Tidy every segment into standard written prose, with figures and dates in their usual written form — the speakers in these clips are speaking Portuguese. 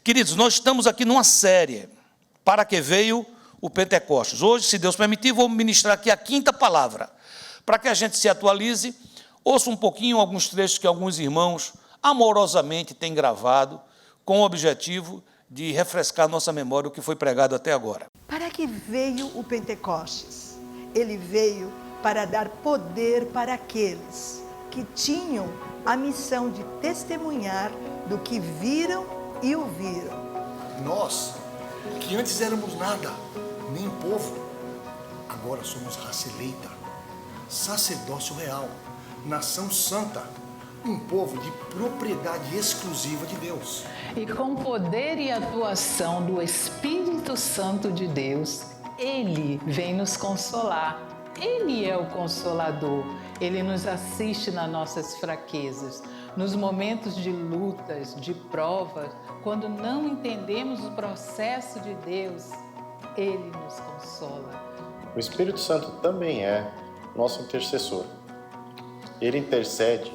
Queridos, nós estamos aqui numa série, para que veio o Pentecostes. Hoje, se Deus permitir, vou ministrar aqui a 5ª palavra, para que a gente se atualize, ouça um pouquinho alguns trechos que alguns irmãos amorosamente têm gravado, com o objetivo de refrescar nossa memória o que foi pregado até agora. Para que veio o Pentecostes? Ele veio para dar poder para aqueles que tinham a missão de testemunhar do que viram e ouviram. Nós, que antes éramos nada, nem povo, agora somos raça eleita, sacerdócio real, nação santa, um povo de propriedade exclusiva de Deus. E com poder e atuação do Espírito Santo de Deus, Ele vem nos consolar. Ele é o Consolador. Ele nos assiste nas nossas fraquezas, nos momentos de lutas, de provas, quando não entendemos o processo de Deus, Ele nos consola. O Espírito Santo também é nosso intercessor. Ele intercede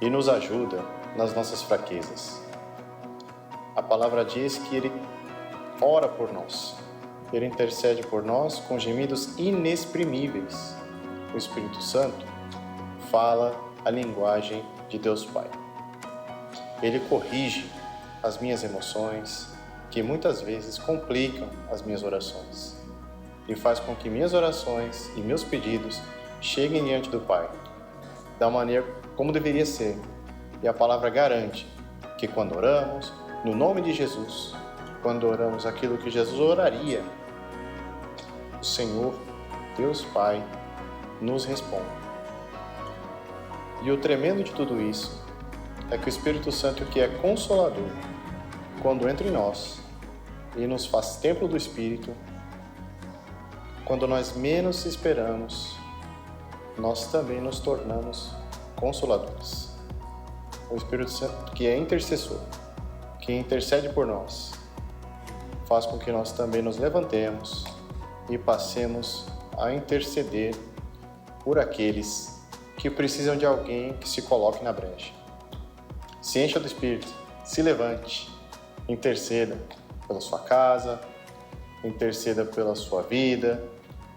e nos ajuda nas nossas fraquezas. A palavra diz que Ele ora por nós. Ele intercede por nós com gemidos inexprimíveis. O Espírito Santo fala a linguagem de Deus Pai. Ele corrige as minhas emoções, que muitas vezes complicam as minhas orações, e faz com que minhas orações e meus pedidos cheguem diante do Pai, da maneira como deveria ser. E a palavra garante que quando oramos no nome de Jesus, quando oramos aquilo que Jesus oraria, o Senhor, Deus Pai, nos responde. E o tremendo de tudo isso é que o Espírito Santo, que é consolador, quando entra em nós e nos faz templo do Espírito, quando nós menos esperamos, nós também nos tornamos consoladores. O Espírito Santo, que é intercessor, que intercede por nós, faz com que nós também nos levantemos e passemos a interceder por aqueles que precisam de alguém que se coloque na brecha. Se encha do Espírito, se levante, interceda pela sua casa, interceda pela sua vida,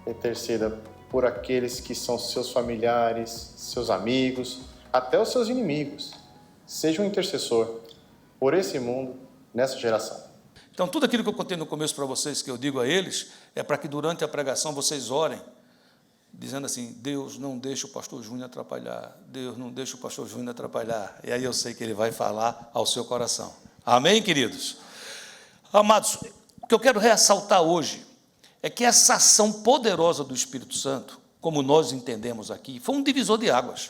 interceda por aqueles que são seus familiares, seus amigos, até os seus inimigos. Seja um intercessor por esse mundo, nessa geração. Então, tudo aquilo que eu contei no começo para vocês, que eu digo a eles, é para que durante a pregação vocês orem, dizendo assim: Deus, não deixa o pastor Júnior atrapalhar, Deus, não deixa o pastor Júnior atrapalhar. E aí eu sei que ele vai falar ao seu coração. Amém, queridos? Amados, o que eu quero ressaltar hoje é que essa ação poderosa do Espírito Santo, como nós entendemos aqui, foi um divisor de águas.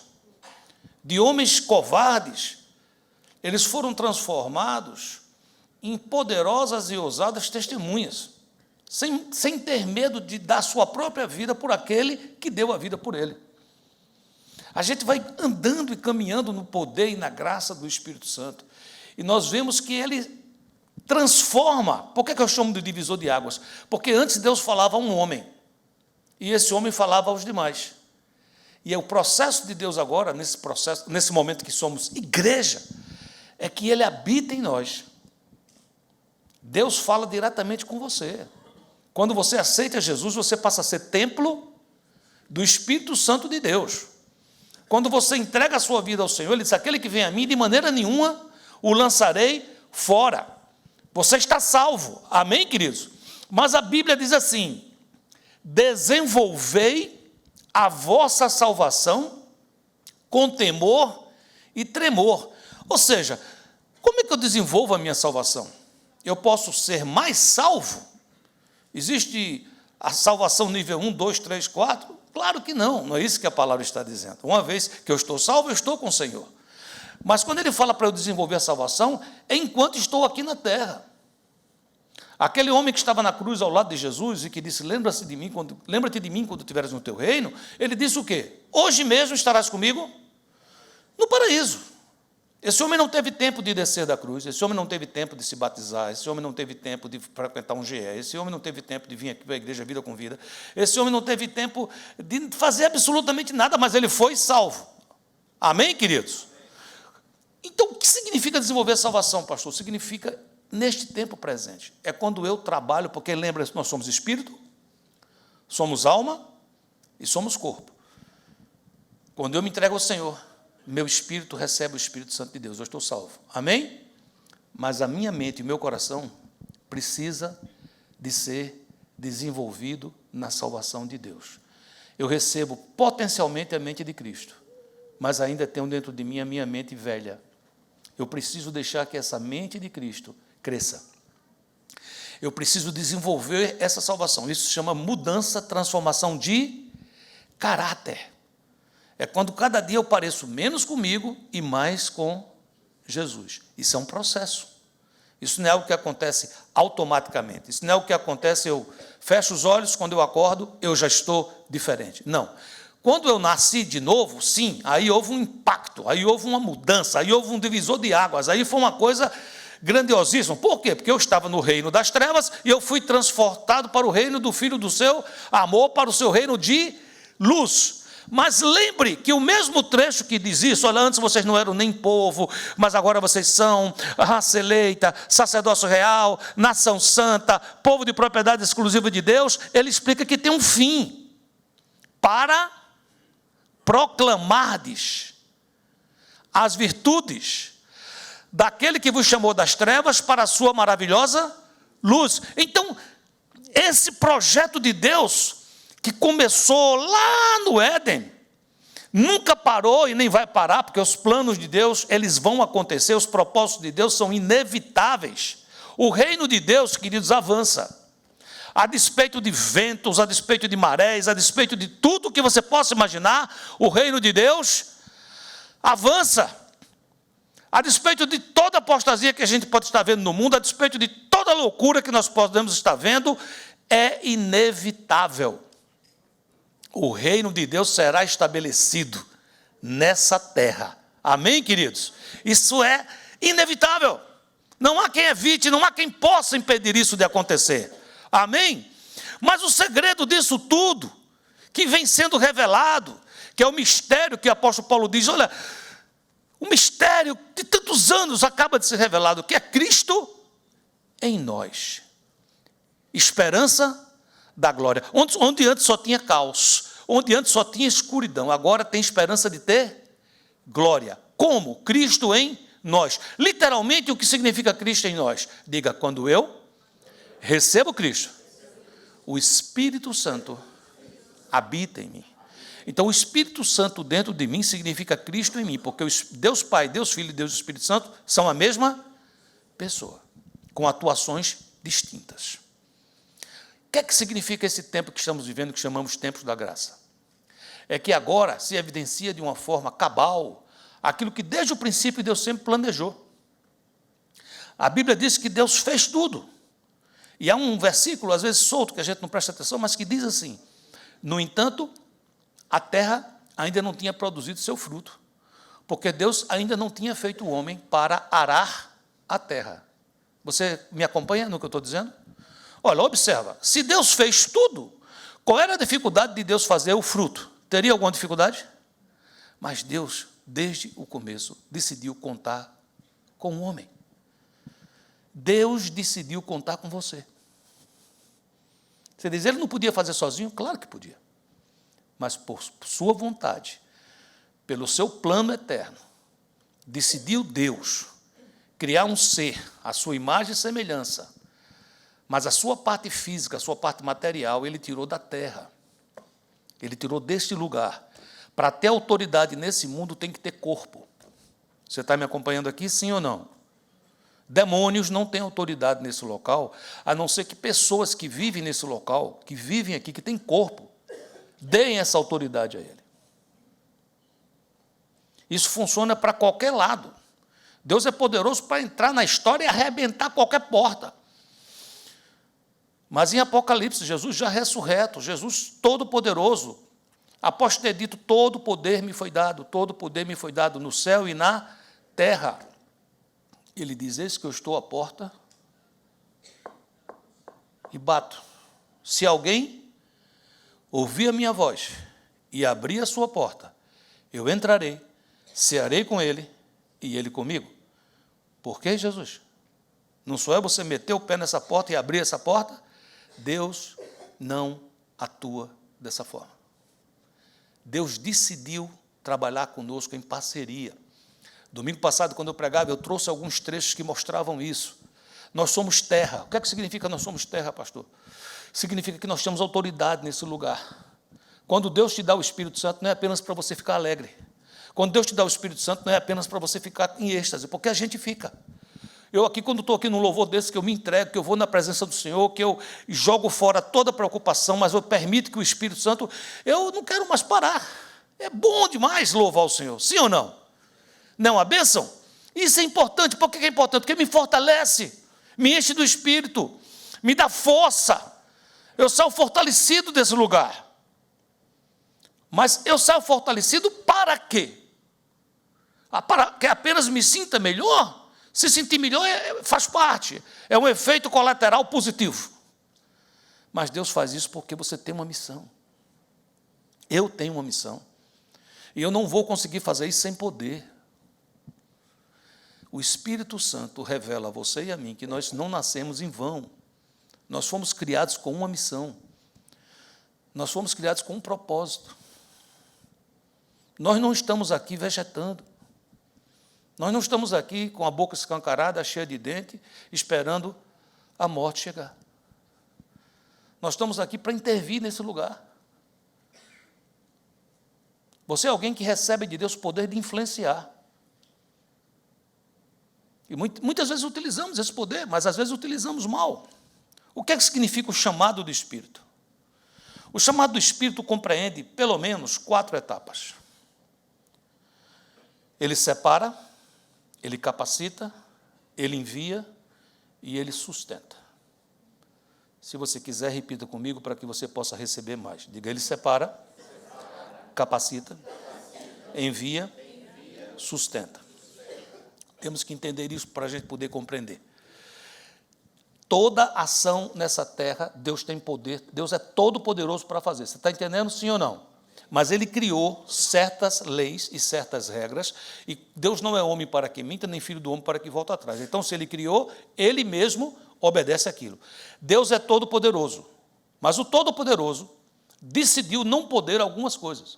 De homens covardes, eles foram transformados em poderosas e ousadas testemunhas, sem ter medo de dar sua própria vida por aquele que deu a vida por ele. A gente vai andando e caminhando no poder e na graça do Espírito Santo, e nós vemos que ele transforma. Por que eu chamo de divisor de águas? Porque antes Deus falava a um homem, e esse homem falava aos demais. E é o processo de Deus agora, nesse momento que somos igreja, é que Ele habita em nós. Deus fala diretamente com você. Quando você aceita Jesus, você passa a ser templo do Espírito Santo de Deus. Quando você entrega a sua vida ao Senhor, Ele diz: aquele que vem a mim, de maneira nenhuma o lançarei fora. Você está salvo. Amém, queridos? Mas a Bíblia diz assim: desenvolvei a vossa salvação com temor e tremor. Ou seja, como é que eu desenvolvo a minha salvação? Eu posso ser mais salvo? Existe a salvação nível 1, 2, 3, 4? Claro que não, não é isso que a palavra está dizendo. Uma vez que eu estou salvo, eu estou com o Senhor. Mas quando ele fala para eu desenvolver a salvação, é enquanto estou aqui na terra. Aquele homem que estava na cruz ao lado de Jesus e que disse: lembra-te de mim quando estiveres no teu reino, ele disse o quê? Hoje mesmo estarás comigo no paraíso. Esse homem não teve tempo de descer da cruz, esse homem não teve tempo de se batizar, esse homem não teve tempo de frequentar um GE, esse homem não teve tempo de vir aqui para a igreja Vida com Vida, esse homem não teve tempo de fazer absolutamente nada, mas ele foi salvo. Amém, queridos? Então, o que significa desenvolver a salvação, pastor? Significa neste tempo presente. É quando eu trabalho, porque lembra, nós somos espírito, somos alma e somos corpo. Quando eu me entrego ao Senhor, meu espírito recebe o Espírito Santo de Deus, eu estou salvo. Amém? Mas a minha mente e o meu coração precisa de ser desenvolvido na salvação de Deus. Eu recebo potencialmente a mente de Cristo, mas ainda tenho dentro de mim a minha mente velha. Eu preciso deixar que essa mente de Cristo cresça. Eu preciso desenvolver essa salvação. Isso se chama mudança, transformação de caráter. É quando cada dia eu pareço menos comigo e mais com Jesus. Isso é um processo. Isso não é algo que acontece automaticamente. Isso não é algo que acontece, eu fecho os olhos, quando eu acordo, eu já estou diferente. Não. Quando eu nasci de novo, sim, aí houve um impacto, aí houve uma mudança, aí houve um divisor de águas, aí foi uma coisa grandiosíssima. Por quê? Porque eu estava no reino das trevas e eu fui transportado para o reino do Filho do seu amor, para o seu reino de luz. Mas lembre que o mesmo trecho que diz isso, olha, antes vocês não eram nem povo, mas agora vocês são raça eleita, sacerdócio real, nação santa, povo de propriedade exclusiva de Deus, ele explica que tem um fim, para proclamardes as virtudes daquele que vos chamou das trevas para a sua maravilhosa luz. Então, esse projeto de Deus, que começou lá no Éden, nunca parou e nem vai parar, porque os planos de Deus, eles vão acontecer, os propósitos de Deus são inevitáveis. O reino de Deus, queridos, avança. A despeito de ventos, a despeito de marés, a despeito de tudo que você possa imaginar, o reino de Deus avança. A despeito de toda a apostasia que a gente pode estar vendo no mundo, a despeito de toda a loucura que nós podemos estar vendo, é inevitável. O reino de Deus será estabelecido nessa terra. Amém, queridos? Isso é inevitável. Não há quem evite, não há quem possa impedir isso de acontecer. Amém? Mas o segredo disso tudo, que vem sendo revelado, que é o mistério que o apóstolo Paulo diz, olha, o mistério de tantos anos acaba de ser revelado, que é Cristo em nós. Esperança da glória. Onde antes só tinha caos, onde antes só tinha escuridão, agora tem esperança de ter glória. Como? Cristo em nós. Literalmente, o que significa Cristo em nós? Diga, quando eu recebo Cristo, o Espírito Santo habita em mim. Então, o Espírito Santo dentro de mim significa Cristo em mim, porque Deus Pai, Deus Filho e Deus Espírito Santo são a mesma pessoa, com atuações distintas. O que é que significa esse tempo que estamos vivendo, que chamamos tempos da graça? É que agora se evidencia de uma forma cabal aquilo que desde o princípio Deus sempre planejou. A Bíblia diz que Deus fez tudo. E há um versículo, às vezes solto, que a gente não presta atenção, mas que diz assim: no entanto, a terra ainda não tinha produzido seu fruto, porque Deus ainda não tinha feito o homem para arar a terra. Você me acompanha no que eu estou dizendo? Olha, observa, se Deus fez tudo, qual era a dificuldade de Deus fazer o fruto? Teria alguma dificuldade? Mas Deus, desde o começo, decidiu contar com o homem. Deus decidiu contar com você. Você diz, ele não podia fazer sozinho? Claro que podia. Mas por sua vontade, pelo seu plano eterno, decidiu Deus criar um ser, à sua imagem e semelhança, mas a sua parte física, a sua parte material, ele tirou da terra. Ele tirou deste lugar. Para ter autoridade nesse mundo, tem que ter corpo. Você está me acompanhando aqui, sim ou não? Demônios não têm autoridade nesse local, a não ser que pessoas que vivem nesse local, que vivem aqui, que têm corpo, deem essa autoridade a ele. Isso funciona para qualquer lado. Deus é poderoso para entrar na história e arrebentar qualquer porta. Mas em Apocalipse, Jesus já ressurreto, Jesus todo-poderoso, após ter dito, todo poder me foi dado no céu e na terra. Ele diz, eis que eu estou à porta e bato. Se alguém ouvir a minha voz e abrir a sua porta, eu entrarei, cearei com ele e ele comigo. Por quê, Jesus? não só é você meter o pé nessa porta e abrir essa porta. Deus não atua dessa forma. Deus decidiu trabalhar conosco em parceria. Domingo passado, quando eu pregava, eu trouxe alguns trechos que mostravam isso. Nós somos terra. O que é que significa nós somos terra, pastor? Significa que nós temos autoridade nesse lugar. Quando Deus te dá o Espírito Santo, não é apenas para você ficar alegre. Quando Deus te dá o Espírito Santo, não é apenas para você ficar em êxtase, porque a gente fica. Eu aqui, quando estou aqui num louvor desse, que eu me entrego, que eu vou na presença do Senhor, que eu jogo fora toda preocupação, mas eu permito que o Espírito Santo, eu não quero mais parar. É bom demais louvar o Senhor, sim ou não? Não, a bênção? Isso é importante. Por que é importante? Porque me fortalece, me enche do Espírito, me dá força. Eu saio fortalecido desse lugar. Mas eu saio fortalecido para quê? Para que apenas me sinta melhor? Se sentir melhor faz parte, é um efeito colateral positivo. Mas Deus faz isso porque você tem uma missão. Eu tenho uma missão. E eu não vou conseguir fazer isso sem poder. O Espírito Santo revela a você e a mim que nós não nascemos em vão. Nós fomos criados com uma missão. Nós fomos criados com um propósito. Nós não estamos aqui vegetando. Nós não estamos aqui com a boca escancarada, cheia de dente, esperando a morte chegar. Nós estamos aqui para intervir nesse lugar. Você é alguém que recebe de Deus o poder de influenciar. E muitas vezes utilizamos esse poder, mas às vezes utilizamos mal. O que é que significa o chamado do Espírito? O chamado do Espírito compreende pelo menos 4 etapas. Ele separa, ele capacita, ele envia e ele sustenta. Se você quiser, repita comigo para que você possa receber mais. Diga, ele separa, capacita, envia, sustenta. Temos que entender isso para a gente poder compreender. Toda ação nessa terra, Deus tem poder, Deus é todo poderoso para fazer. Você está entendendo, sim ou não? Mas Ele criou certas leis e certas regras, e Deus não é homem para que minta, nem filho do homem para que volte atrás. Então, se Ele criou, Ele mesmo obedece aquilo. Deus é todo poderoso, mas o todo poderoso decidiu não poder algumas coisas.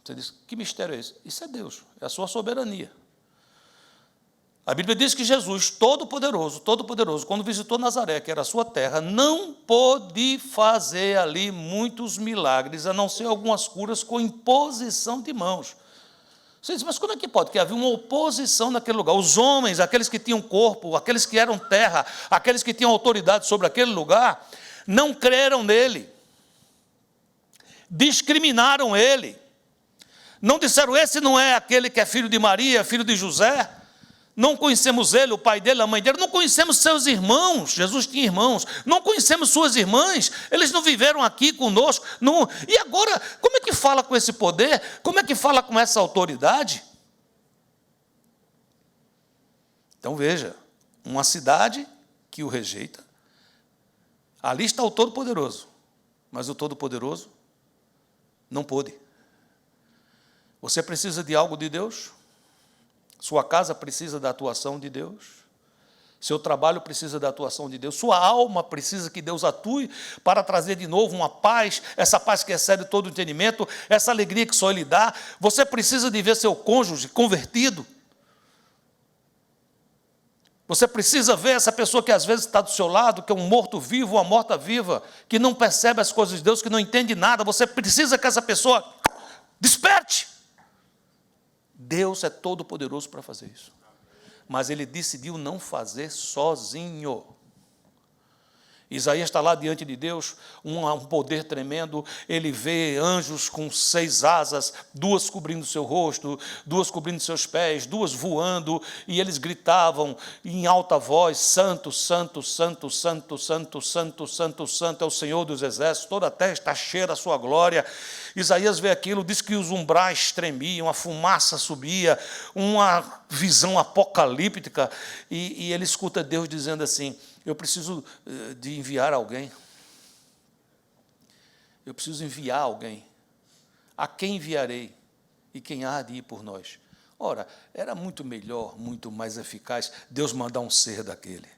Você diz, que mistério é esse? Isso é Deus, é a sua soberania. A Bíblia diz que Jesus, todo-poderoso, quando visitou Nazaré, que era a sua terra, não pôde fazer ali muitos milagres, a não ser algumas curas com imposição de mãos. Você diz, mas como é que pode? Porque havia uma oposição naquele lugar. Os homens, aqueles que tinham corpo, aqueles que eram terra, aqueles que tinham autoridade sobre aquele lugar, não creram nele. Discriminaram ele. Não disseram, esse não é aquele que é filho de Maria, filho de José? Não conhecemos ele, o pai dele, a mãe dele, não conhecemos seus irmãos. Jesus tinha irmãos. Não conhecemos suas irmãs, eles não viveram aqui conosco. Não. E agora, como é que fala com esse poder? Como é que fala com essa autoridade? Então veja, uma cidade que o rejeita, ali está o Todo-Poderoso, mas o Todo-Poderoso não pôde. Você precisa de algo de Deus? Sua casa precisa da atuação de Deus? Seu trabalho precisa da atuação de Deus? Sua alma precisa que Deus atue para trazer de novo uma paz, essa paz que excede todo o entendimento, essa alegria que só Ele dá? Você precisa de ver seu cônjuge convertido? Você precisa ver essa pessoa que às vezes está do seu lado, que é um morto-vivo, uma morta-viva, que não percebe as coisas de Deus, que não entende nada. Você precisa que essa pessoa desperte. Deus é todo poderoso para fazer isso. Mas Ele decidiu não fazer sozinho. Isaías está lá diante de Deus, um poder tremendo, ele vê anjos com 6 asas, 2 cobrindo seu rosto, 2 cobrindo seus pés, 2 voando, e eles gritavam em alta voz, santo, santo, santo, santo, santo, santo, santo, santo é o Senhor dos exércitos, toda a terra está cheia da sua glória. Isaías vê aquilo, diz que os umbrais tremiam, a fumaça subia, uma visão apocalíptica, e ele escuta Deus dizendo assim, eu preciso de enviar alguém. Eu preciso enviar alguém. A quem enviarei? E quem há de ir por nós? Ora, era muito melhor, muito mais eficaz Deus mandar um ser daquele.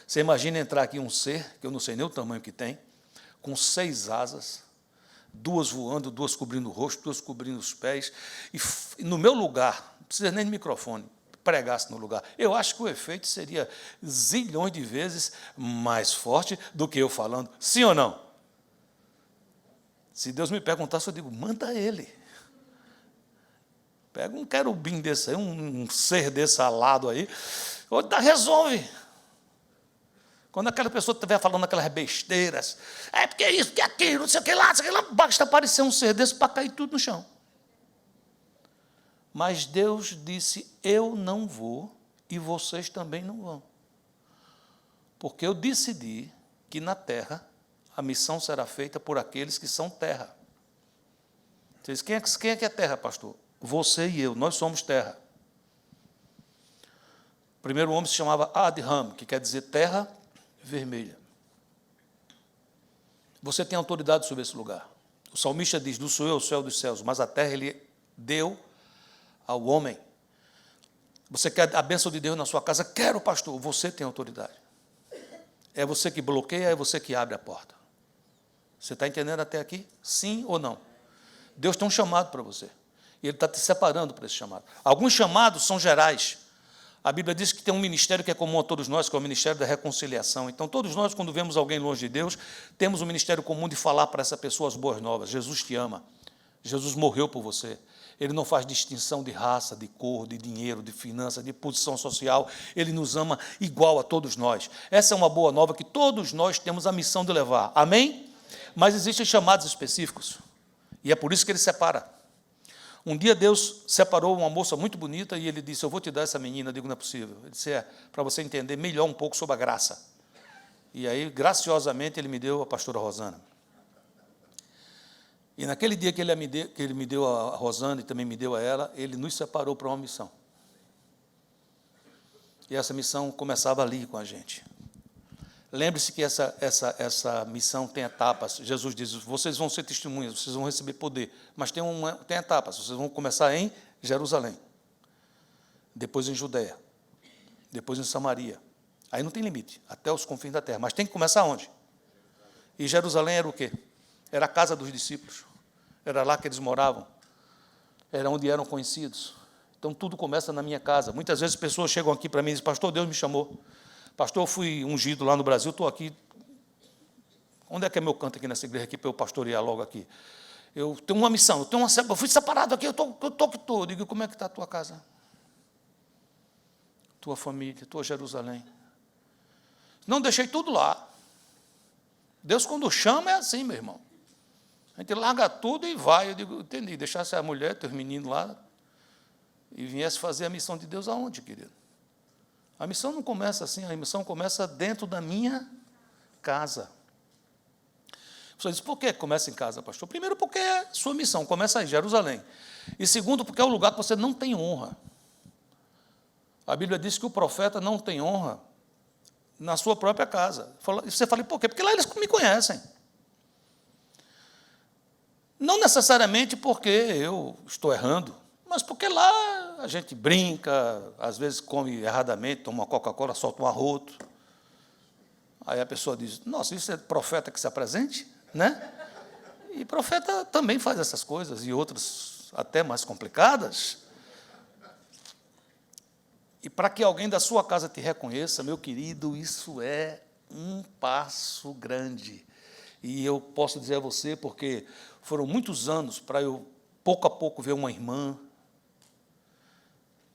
Você imagina entrar aqui um ser, que eu não sei nem o tamanho que tem, com 6 asas, 2 voando, 2 cobrindo o rosto, 2 cobrindo os pés, e no meu lugar, não precisa nem de microfone, pregasse no lugar. Eu acho que o efeito seria zilhões de vezes mais forte do que eu falando. Sim ou não? Se Deus me perguntasse, eu digo, manda ele. Pega um querubim desse aí, um ser desse alado aí, resolve. Quando aquela pessoa estiver falando aquelas besteiras, é porque é isso, porque é aquilo, não sei o que lá, basta aparecer um ser desse para cair tudo no chão. Mas Deus disse, eu não vou e vocês também não vão. Porque eu decidi que na terra a missão será feita por aqueles que são terra. Você diz, quem é que é terra, pastor? Você e eu, nós somos terra. O primeiro homem se chamava Adham, que quer dizer terra vermelha. Você tem autoridade sobre esse lugar. O salmista diz, do Senhor é o céu dos céus, mas a terra ele deu ao homem. Você quer a bênção de Deus na sua casa? Quero, pastor. Você tem autoridade. É você que bloqueia, é você que abre a porta. Você está entendendo até aqui? Sim ou não? Deus tem um chamado para você. E Ele está te separando para esse chamado. Alguns chamados são gerais. A Bíblia diz que tem um ministério que é comum a todos nós, que é o ministério da reconciliação. Então, todos nós, quando vemos alguém longe de Deus, temos um ministério comum de falar para essa pessoa as boas novas. Jesus te ama. Jesus morreu por você. Ele não faz distinção de raça, de cor, de dinheiro, de finança, de posição social. Ele nos ama igual a todos nós. Essa é uma boa nova que todos nós temos a missão de levar. Amém? Mas existem chamados específicos. E é por isso que Ele separa. Um dia Deus separou uma moça muito bonita e Ele disse, eu vou te dar essa menina. Eu digo, não é possível. Ele disse, para você entender melhor um pouco sobre a graça. E aí, graciosamente, Ele me deu a pastora Rosana. E naquele dia que ele me deu a Rosana e também me deu a ela, Ele nos separou para uma missão. E essa missão começava ali com a gente. Lembre-se que essa missão tem etapas. Jesus diz, vocês vão ser testemunhas, vocês vão receber poder, mas tem etapas. Vocês vão começar em Jerusalém, depois em Judeia, depois em Samaria. Aí não tem limite, até os confins da terra. Mas tem que começar onde? E Jerusalém era o quê? Era a casa dos discípulos. Era lá que eles moravam. Era onde eram conhecidos. Então, tudo começa na minha casa. Muitas vezes pessoas chegam aqui para mim e dizem, pastor, Deus me chamou. Pastor, eu fui ungido lá no Brasil, estou aqui. Onde é que é meu canto aqui nessa igreja aqui para eu pastorear logo aqui? Eu tenho uma missão, eu fui separado aqui, eu estou. Digo, como é que está a tua casa? Tua família, tua Jerusalém. Não, deixei tudo lá. Deus, quando chama, é assim, meu irmão. A gente larga tudo e vai. Eu digo, entendi, deixasse a mulher, teus meninos lá, e viesse fazer a missão de Deus aonde, querido? A missão não começa assim, a missão começa dentro da minha casa. Você diz, por que começa em casa, pastor? Primeiro, porque é sua missão, começa em Jerusalém. E segundo, porque é o lugar que você não tem honra. A Bíblia diz que o profeta não tem honra na sua própria casa. E você fala, por quê? Porque lá eles me conhecem. Não necessariamente porque eu estou errando, mas porque lá a gente brinca, às vezes come erradamente, toma uma Coca-Cola, solta um arroto. Aí a pessoa diz, nossa, isso é profeta que se apresente? Né? E profeta também faz essas coisas, e outras até mais complicadas. E para que alguém da sua casa te reconheça, meu querido, isso é um passo grande. E eu posso dizer a você, porque foram muitos anos para eu, pouco a pouco, ver uma irmã,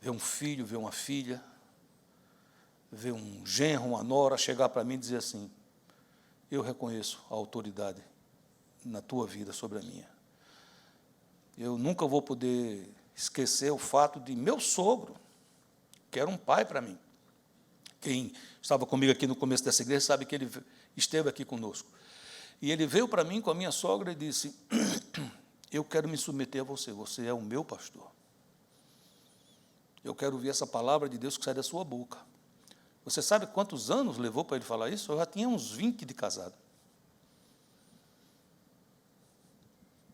ver um filho, ver uma filha, ver um genro, uma nora, chegar para mim e dizer assim, eu reconheço a autoridade na tua vida sobre a minha. Eu nunca vou poder esquecer o fato de meu sogro, que era um pai para mim. Quem estava comigo aqui no começo dessa igreja sabe que ele esteve aqui conosco. E ele veio para mim com a minha sogra e disse, eu quero me submeter a você, você é o meu pastor. Eu quero ouvir essa palavra de Deus que sai da sua boca. Você sabe quantos anos levou para ele falar isso? Eu já tinha uns 20 de casado.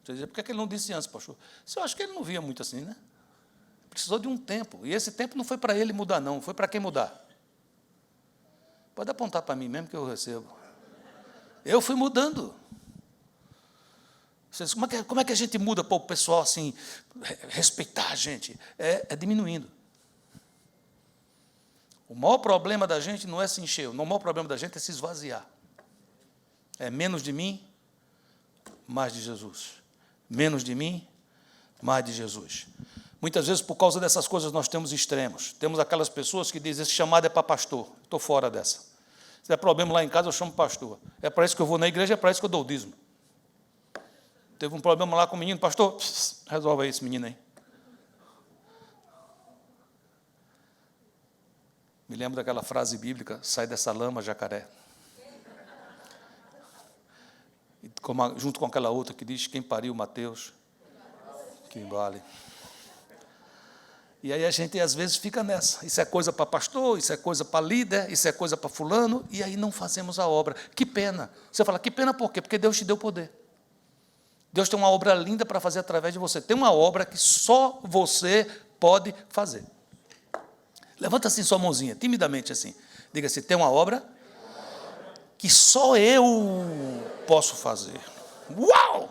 Você diz, por que ele não disse antes, pastor? Eu acho que ele não via muito assim, né? Precisou de um tempo. E esse tempo não foi para ele mudar, não. Foi para quem mudar. Pode apontar para mim mesmo que eu recebo. Eu fui mudando. Como é que a gente muda para o pessoal assim, respeitar a gente? É diminuindo. O maior problema da gente não é se encher, o maior problema da gente é se esvaziar. É menos de mim, mais de Jesus. Menos de mim, mais de Jesus. Muitas vezes, por causa dessas coisas, nós temos extremos. Temos aquelas pessoas que dizem, esse chamado é para pastor. Estou fora dessa. Se é problema lá em casa, eu chamo pastor. É para isso que eu vou na igreja, é para isso que eu dou o dízimo. Teve um problema lá com o menino, pastor, resolve aí esse menino aí. Me lembro daquela frase bíblica, sai dessa lama, jacaré. E junto com aquela outra que diz, quem pariu, Mateus, que vale. E aí a gente, às vezes, fica nessa. Isso é coisa para pastor, isso é coisa para líder, isso é coisa para fulano, e aí não fazemos a obra. Que pena. Você fala, que pena por quê? Porque Deus te deu poder. Deus tem uma obra linda para fazer através de você. Tem uma obra que só você pode fazer. Levanta assim sua mãozinha, timidamente assim. Diga assim, tem uma obra que só eu posso fazer. Uau!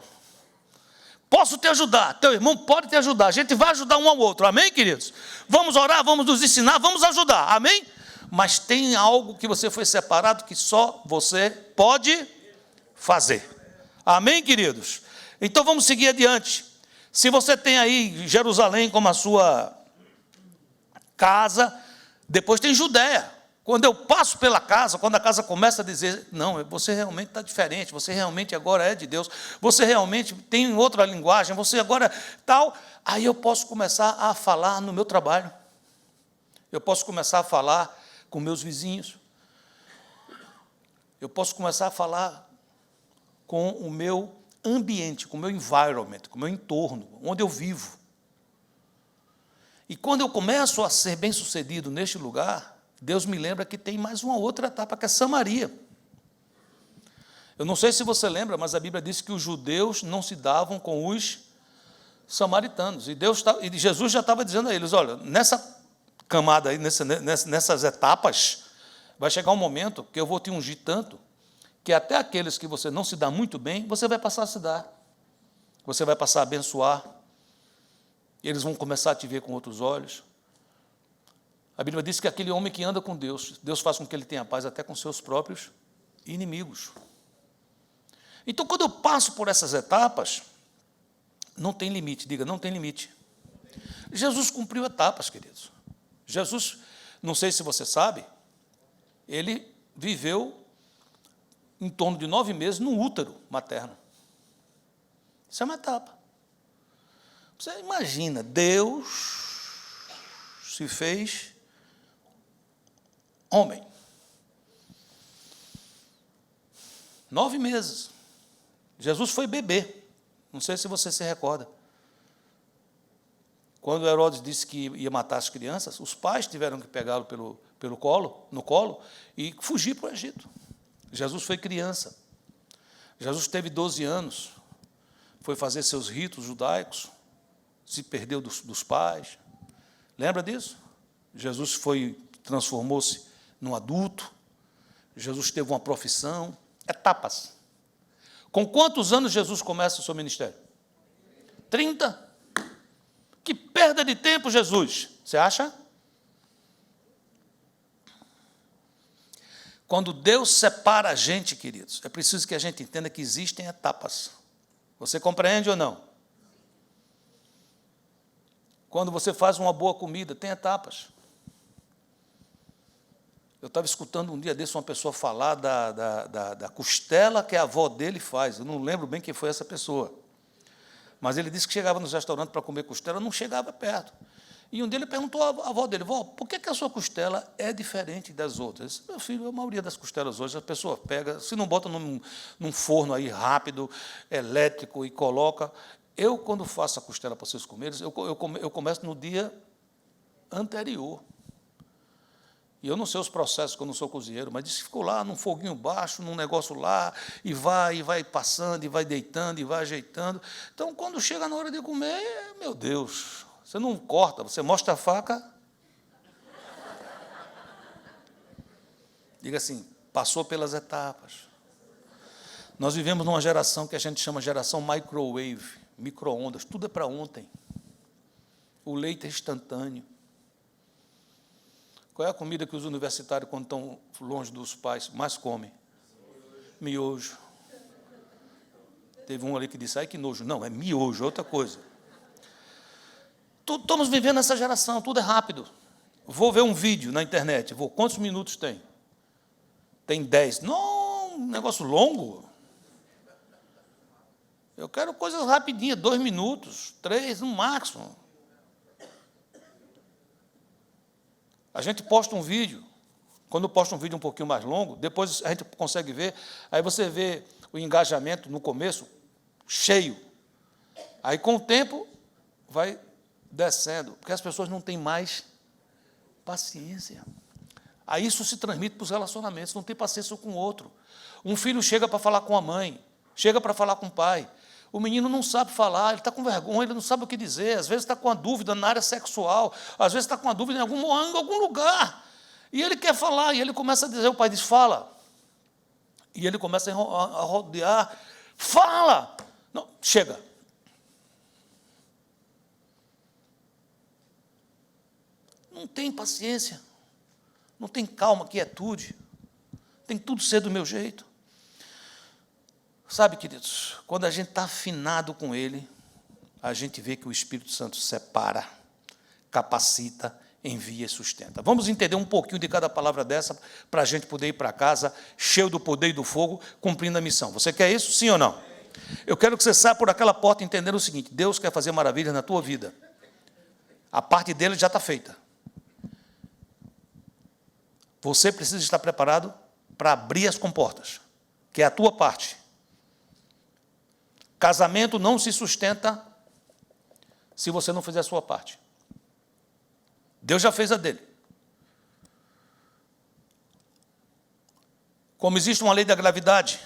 Posso te ajudar, teu irmão pode te ajudar. A gente vai ajudar um ao outro, amém, queridos? Vamos orar, vamos nos ensinar, vamos ajudar, amém? Mas tem algo que você foi separado que só você pode fazer. Amém, queridos? Então vamos seguir adiante. Se você tem aí Jerusalém como a sua casa, depois tem Judéia. Quando eu passo pela casa, quando a casa começa a dizer, não, você realmente está diferente, você realmente agora é de Deus, você realmente tem outra linguagem, você agora tal, aí eu posso começar a falar no meu trabalho. Eu posso começar a falar com meus vizinhos. Eu posso começar a falar com o meu ambiente, com o meu environment, com o meu entorno, onde eu vivo. E quando eu começo a ser bem-sucedido neste lugar, Deus me lembra que tem mais uma outra etapa, que é Samaria. Eu não sei se você lembra, mas a Bíblia diz que os judeus não se davam com os samaritanos. E Jesus já estava dizendo a eles, olha, nessa camada aí, nessas etapas, vai chegar um momento que eu vou te ungir tanto, que até aqueles que você não se dá muito bem, você vai passar a se dar. Você vai passar a abençoar. Eles vão começar a te ver com outros olhos. A Bíblia diz que aquele homem que anda com Deus, Deus faz com que ele tenha paz até com seus próprios inimigos. Então, quando eu passo por essas etapas, não tem limite, diga, não tem limite. Jesus cumpriu etapas, queridos. Jesus, não sei se você sabe, ele viveu em torno de 9 meses no útero materno. Isso é uma etapa. Você imagina, Deus se fez homem. 9 meses. Jesus foi bebê. Não sei se você se recorda. Quando Herodes disse que ia matar as crianças, os pais tiveram que pegá-lo no colo e fugir para o Egito. Jesus foi criança. Jesus teve 12 anos. Foi fazer seus ritos judaicos. Se perdeu dos pais. Lembra disso? Jesus transformou-se num adulto. Jesus teve uma profissão. Etapas. Com quantos anos Jesus começa o seu ministério? 30. Que perda de tempo, Jesus. Você acha? Quando Deus separa a gente, queridos, é preciso que a gente entenda que existem etapas. Você compreende ou não? Quando você faz uma boa comida, tem etapas. Eu estava escutando um dia desse uma pessoa falar da costela que a avó dele faz. Eu não lembro bem quem foi essa pessoa. Mas ele disse que chegava nos restaurantes para comer costela, não chegava perto. E um dia ele perguntou à avó dele, vó, por que a sua costela é diferente das outras? Disse, meu filho, a maioria das costelas hoje, a pessoa pega, se não bota num forno aí rápido, elétrico, e coloca. Eu, quando faço a costela para vocês comerem, eu começo no dia anterior. E eu não sei os processos, porque eu não sou cozinheiro, mas disse que ficou lá num foguinho baixo, num negócio lá, e vai passando, e vai deitando, e vai ajeitando. Então, quando chega na hora de comer, meu Deus, Você não corta, você mostra a faca. Diga assim, passou pelas etapas. Nós vivemos numa geração que a gente chama geração microwave, micro-ondas, tudo é para ontem. O leite é instantâneo. Qual é a comida que os universitários, quando estão longe dos pais, mais comem? Miojo. Teve um ali que disse, ai que nojo. Não, é miojo, é outra coisa. Estamos vivendo essa geração, tudo é rápido. Vou ver um vídeo na internet, quantos minutos tem? Tem 10. Não, um negócio longo. Eu quero coisas rapidinhas, 2 minutos, 3 no máximo. A gente posta um vídeo, quando posta um vídeo um pouquinho mais longo, depois a gente consegue ver, aí você vê o engajamento no começo, cheio. Aí, com o tempo, vai descendo, porque as pessoas não têm mais paciência. Aí isso se transmite para os relacionamentos, não tem paciência com o outro. Um filho chega para falar com a mãe, chega para falar com o pai. O menino não sabe falar, ele está com vergonha, ele não sabe o que dizer, às vezes está com uma dúvida na área sexual, às vezes está com uma dúvida em algum lugar. E ele quer falar, e ele começa a dizer, o pai diz, fala. E ele começa a rodear, fala! Não, chega. Não tem paciência, não tem calma, quietude, tem tudo ser do meu jeito. Sabe, queridos, quando a gente está afinado com Ele, a gente vê que o Espírito Santo separa, capacita, envia e sustenta. Vamos entender um pouquinho de cada palavra dessa, para a gente poder ir para casa, cheio do poder e do fogo, cumprindo a missão. Você quer isso, sim ou não? Eu quero que você saia por aquela porta entendendo o seguinte, Deus quer fazer maravilhas na tua vida. A parte dele já está feita. Você precisa estar preparado para abrir as comportas, que é a tua parte. Casamento não se sustenta se você não fizer a sua parte. Deus já fez a dele. Como existe uma lei da gravidade,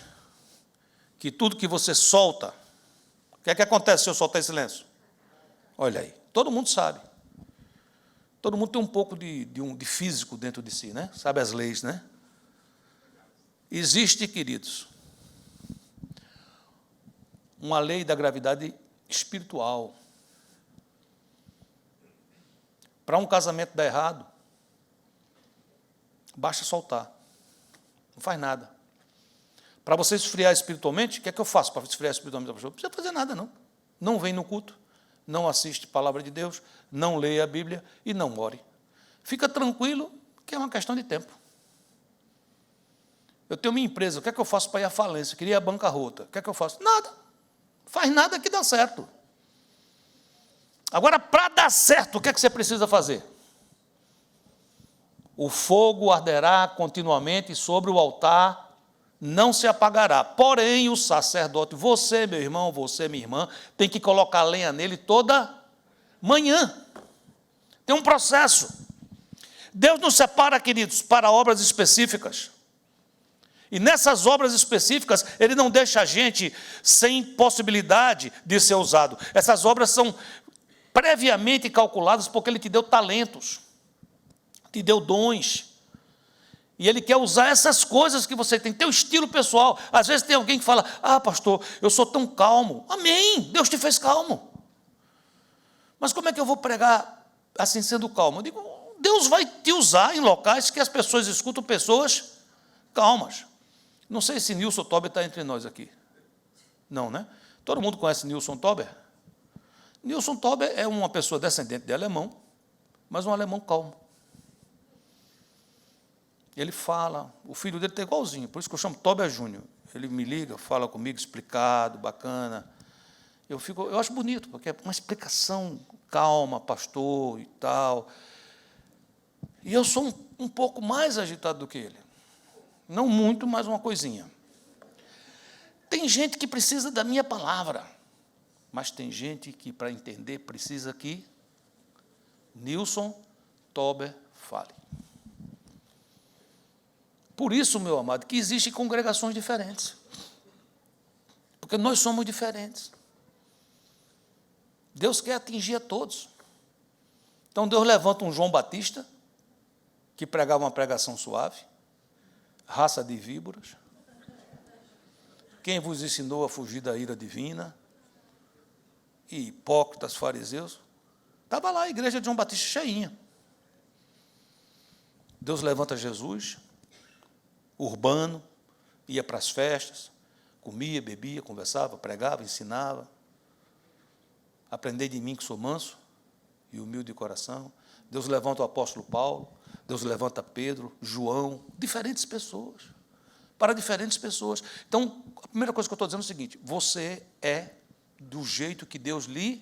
que tudo que você solta, o que é que acontece se eu soltar em silêncio? Olha aí, todo mundo sabe. Todo mundo tem um pouco de físico dentro de si, né? Sabe as leis, né? Existe, queridos, uma lei da gravidade espiritual. Para um casamento dar errado, basta soltar. Não faz nada. Para você esfriar espiritualmente, o que é que eu faço para esfriar espiritualmente? Não precisa fazer nada, não. Não vem no culto, não assiste a palavra de Deus, não leia a Bíblia e não ore. Fica tranquilo, que é uma questão de tempo. Eu tenho minha empresa, o que é que eu faço para ir à falência? Eu queria ir à bancarrota. O que é que eu faço? Nada. Faz nada que dá certo. Agora, para dar certo, o que é que você precisa fazer? O fogo arderá continuamente sobre o altar, não se apagará. Porém, o sacerdote, você, meu irmão, você, minha irmã, tem que colocar lenha nele toda manhã. Tem um processo. Deus nos separa, queridos, para obras específicas. E nessas obras específicas, Ele não deixa a gente sem possibilidade de ser usado. Essas obras são previamente calculadas porque Ele te deu talentos, te deu dons. E Ele quer usar essas coisas que você tem, teu estilo pessoal. Às vezes tem alguém que fala, pastor, eu sou tão calmo. Amém, Deus te fez calmo. Mas como é que eu vou pregar assim sendo calmo? Eu digo, Deus vai te usar em locais que as pessoas escutam pessoas calmas. Não sei se Nilson Tober está entre nós aqui. Não, né? Todo mundo conhece Nilson Tober? Nilson Tober é uma pessoa descendente de alemão, mas um alemão calmo. Ele fala, o filho dele está igualzinho, por isso que eu chamo Tober Júnior. Ele me liga, fala comigo, explicado, bacana. Eu acho bonito, porque é uma explicação calma, pastor e tal. E eu sou um pouco mais agitado do que ele. Não muito, mas uma coisinha. Tem gente que precisa da minha palavra, mas tem gente que, para entender, precisa que Nilson Tober fale. Por isso, meu amado, que existem congregações diferentes. Porque nós somos diferentes. Deus quer atingir a todos. Então Deus levanta um João Batista, que pregava uma pregação suave, raça de víboras. Quem vos ensinou a fugir da ira divina? E hipócritas, fariseus. Estava lá a igreja de João Batista cheinha. Deus levanta Jesus, urbano, ia para as festas, comia, bebia, conversava, pregava, ensinava. Aprendei de mim que sou manso e humilde de coração. Deus levanta o apóstolo Paulo, Deus levanta Pedro, João, diferentes pessoas, para diferentes pessoas. Então, a primeira coisa que eu estou dizendo é o seguinte: você é do jeito que Deus lhe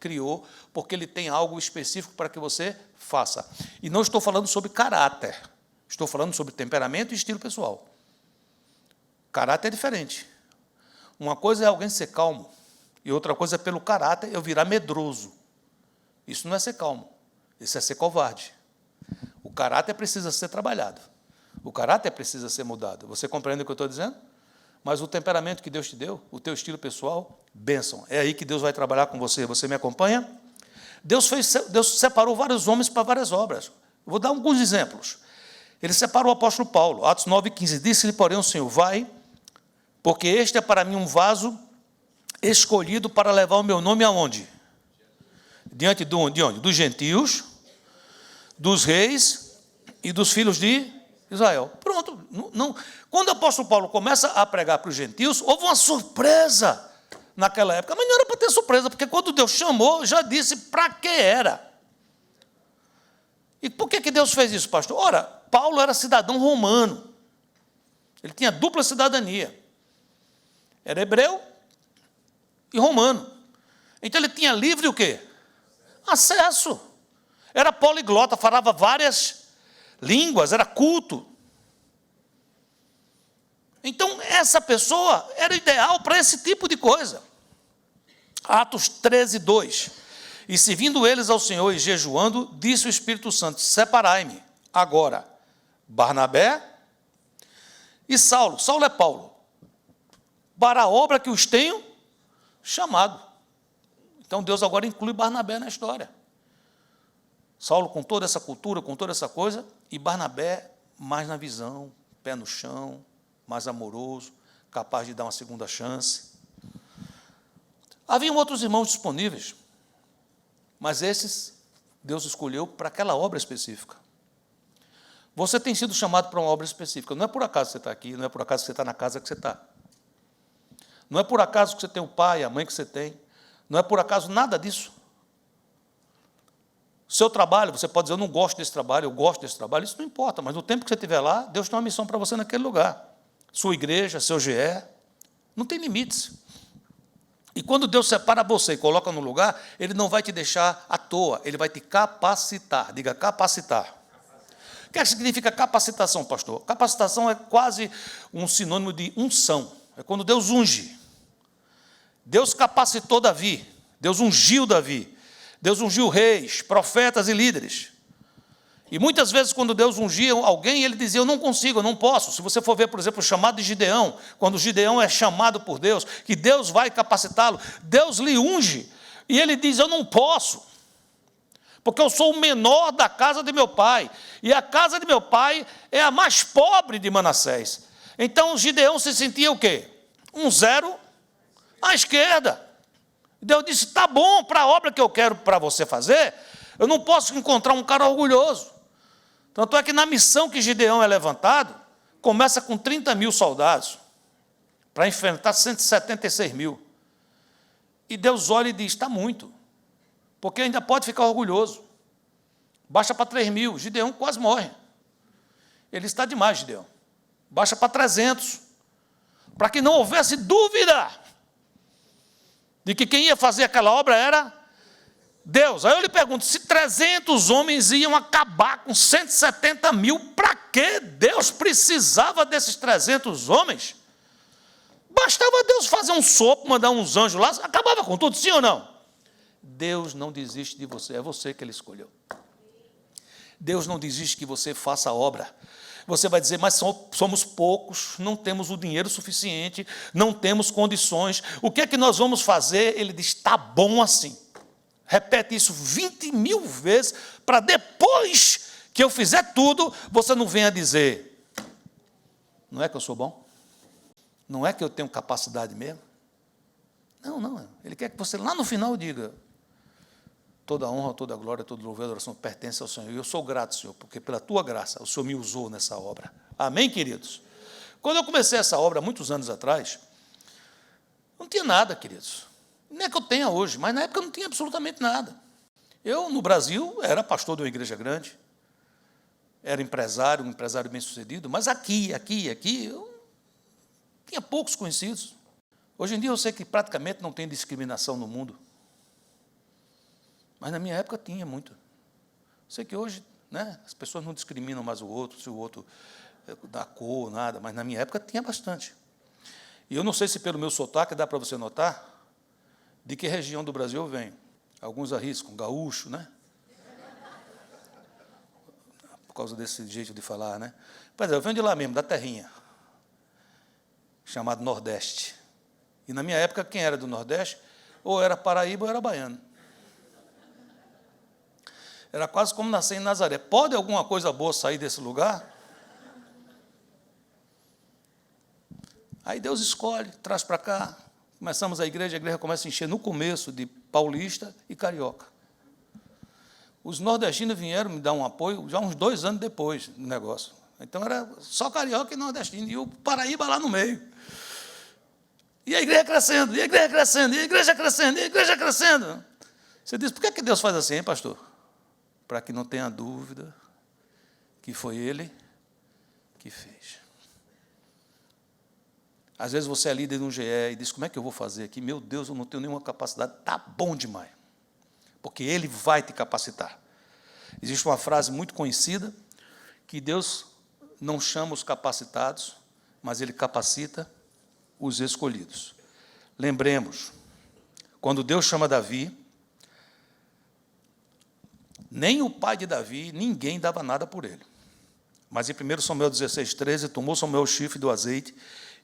criou, porque Ele tem algo específico para que você faça. E não estou falando sobre caráter, estou falando sobre temperamento e estilo pessoal. Caráter é diferente. Uma coisa é alguém ser calmo, e outra coisa é, pelo caráter, eu virar medroso. Isso não é ser calmo, isso é ser covarde. O caráter precisa ser trabalhado, o caráter precisa ser mudado. Você compreende o que eu estou dizendo? Mas o temperamento que Deus te deu, o teu estilo pessoal, bênção. É aí que Deus vai trabalhar com você. Você me acompanha? Deus separou vários homens para várias obras. Vou dar alguns exemplos. Ele separou o apóstolo Paulo, Atos 9,15. Disse-lhe, porém, o Senhor: vai, porque este é para mim um vaso escolhido para levar o meu nome aonde? De onde? Dos gentios, dos reis e dos filhos de Israel. Pronto. Não. Quando o apóstolo Paulo começa a pregar para os gentios, houve uma surpresa naquela época, mas não era para ter surpresa, porque quando Deus chamou, já disse para que era. E por que Deus fez isso, pastor? Ora, Paulo era cidadão romano, ele tinha dupla cidadania, era hebreu e romano, então ele tinha livre o quê? Acesso, era poliglota, falava várias línguas, era culto. Então, essa pessoa era ideal para esse tipo de coisa. Atos 13:2. E se vindo eles ao Senhor e jejuando, disse o Espírito Santo: separai-me agora Barnabé e Saulo. Saulo é Paulo, para a obra que os tenho chamado. Então, Deus agora inclui Barnabé na história. Saulo com toda essa cultura, com toda essa coisa, e Barnabé mais na visão, pé no chão, mais amoroso, capaz de dar uma segunda chance. Haviam outros irmãos disponíveis, mas esses Deus escolheu para aquela obra específica. Você tem sido chamado para uma obra específica. Não é por acaso que você está aqui, não é por acaso que você está na casa que você está. Não é por acaso que você tem o pai, a mãe que você tem. Não é por acaso nada disso. Seu trabalho, você pode dizer: eu não gosto desse trabalho, eu gosto desse trabalho. Isso não importa, mas no tempo que você estiver lá, Deus tem uma missão para você naquele lugar. Sua igreja, seu GE, não tem limites. E quando Deus separa você e coloca no lugar, Ele não vai te deixar à toa, Ele vai te capacitar. Diga, capacitar. O que significa capacitação, pastor? Capacitação é quase um sinônimo de unção. É quando Deus unge. Deus capacitou Davi, Deus ungiu Davi, Deus ungiu reis, profetas e líderes. E muitas vezes, quando Deus ungia alguém, ele dizia: eu não consigo, eu não posso. Se você for ver, por exemplo, o chamado de Gideão, quando Gideão é chamado por Deus, que Deus vai capacitá-lo, Deus lhe unge, e ele diz: eu não posso, porque eu sou o menor da casa de meu pai, e a casa de meu pai é a mais pobre de Manassés. Então, Gideão se sentia o quê? Um zero à esquerda. Deus disse: tá bom, para a obra que eu quero para você fazer, eu não posso encontrar um cara orgulhoso. Tanto é que na missão que Gideão é levantado, começa com 30 mil soldados, para enfrentar 176 mil. E Deus olha e diz: está muito, porque ainda pode ficar orgulhoso. Baixa para 3 mil, Gideão quase morre. Ele está demais, Gideão. Baixa para 300, para que não houvesse dúvida de que quem ia fazer aquela obra era Deus. Aí eu lhe pergunto: se 300 homens iam acabar com 170 mil, para que Deus precisava desses 300 homens? Bastava Deus fazer um sopro, mandar uns anjos lá, acabava com tudo, sim ou não? Deus não desiste de você, é você que Ele escolheu. Deus não desiste que você faça a obra. Você vai dizer: mas somos poucos, não temos o dinheiro suficiente, não temos condições, o que é que nós vamos fazer? Ele diz: está bom assim. Repete isso 20.000 vezes, para depois que eu fizer tudo, você não venha dizer, não é que eu sou bom? Não é que eu tenho capacidade mesmo? Não. Ele quer que você lá no final diga, toda a honra, toda a glória, todo louvor e adoração pertence ao Senhor. E eu sou grato, Senhor, porque pela tua graça o Senhor me usou nessa obra. Amém, queridos? Quando eu comecei essa obra, muitos anos atrás, não tinha nada, queridos. Não é que eu tenha hoje, mas na época não tinha absolutamente nada. Eu, no Brasil, era pastor de uma igreja grande, era empresário, um empresário bem-sucedido, mas aqui, eu tinha poucos conhecidos. Hoje em dia eu sei que praticamente não tem discriminação no mundo. Mas na minha época tinha muito. Sei que hoje, né, as pessoas não discriminam mais o outro, se o outro é da cor, nada, mas na minha época tinha bastante. E eu não sei se pelo meu sotaque dá para você notar de que região do Brasil eu venho. Alguns arriscam, gaúcho, né? Por causa desse jeito de falar, né? Pois é, eu venho de lá mesmo, da terrinha, chamado Nordeste. E na minha época, quem era do Nordeste, ou era paraíba ou era baiano. Era quase como nascer em Nazaré. Pode alguma coisa boa sair desse lugar? Aí Deus escolhe, traz para cá. Começamos a igreja começa a encher no começo de paulista e carioca. Os nordestinos vieram me dar um apoio já uns 2 anos depois do negócio. Então era só carioca e nordestino, e o Paraíba lá no meio. E a igreja crescendo, e a igreja crescendo, e a igreja crescendo, e a igreja crescendo. Você diz, por que Deus faz assim, hein, pastor? Para que não tenha dúvida que foi Ele que fez. Às vezes você é líder de um GE e diz, como é que eu vou fazer aqui? Meu Deus, eu não tenho nenhuma capacidade. Está bom demais. Porque Ele vai te capacitar. Existe uma frase muito conhecida, que Deus não chama os capacitados, mas Ele capacita os escolhidos. Lembremos, quando Deus chama Davi, nem o pai de Davi, ninguém dava nada por ele. Mas em 1 Samuel 16:13, tomou Samuel o chifre do azeite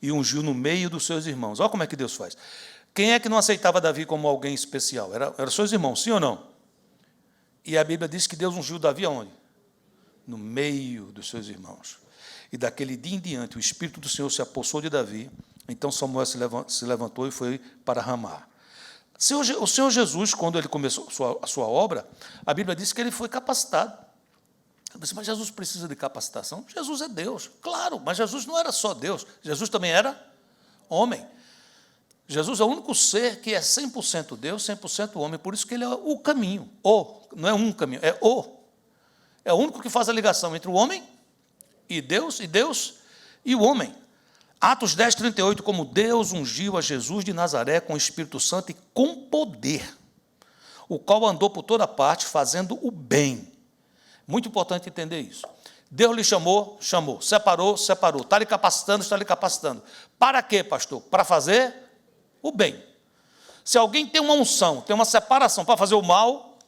e ungiu no meio dos seus irmãos. Olha como é que Deus faz. Quem é que não aceitava Davi como alguém especial? Eram seus irmãos, sim ou não? E a Bíblia diz que Deus ungiu Davi aonde? No meio dos seus irmãos. E daquele dia em diante, o Espírito do Senhor se apossou de Davi. Então Samuel se levantou e foi para Ramá. O Senhor Jesus, quando ele começou a sua obra, a Bíblia diz que ele foi capacitado. Eu disse, mas Jesus precisa de capacitação? Jesus é Deus, claro, mas Jesus não era só Deus, Jesus também era homem. Jesus é o único ser que é 100% Deus, 100% homem, por isso que ele é o caminho, não é um caminho, é o único que faz a ligação entre o homem e Deus e o homem. Atos 10:38, como Deus ungiu a Jesus de Nazaré com o Espírito Santo e com poder, o qual andou por toda parte fazendo o bem. Muito importante entender isso. Deus lhe chamou, separou, está lhe capacitando. Para quê, pastor? Para fazer o bem. Se alguém tem uma unção, tem uma separação para fazer o mal,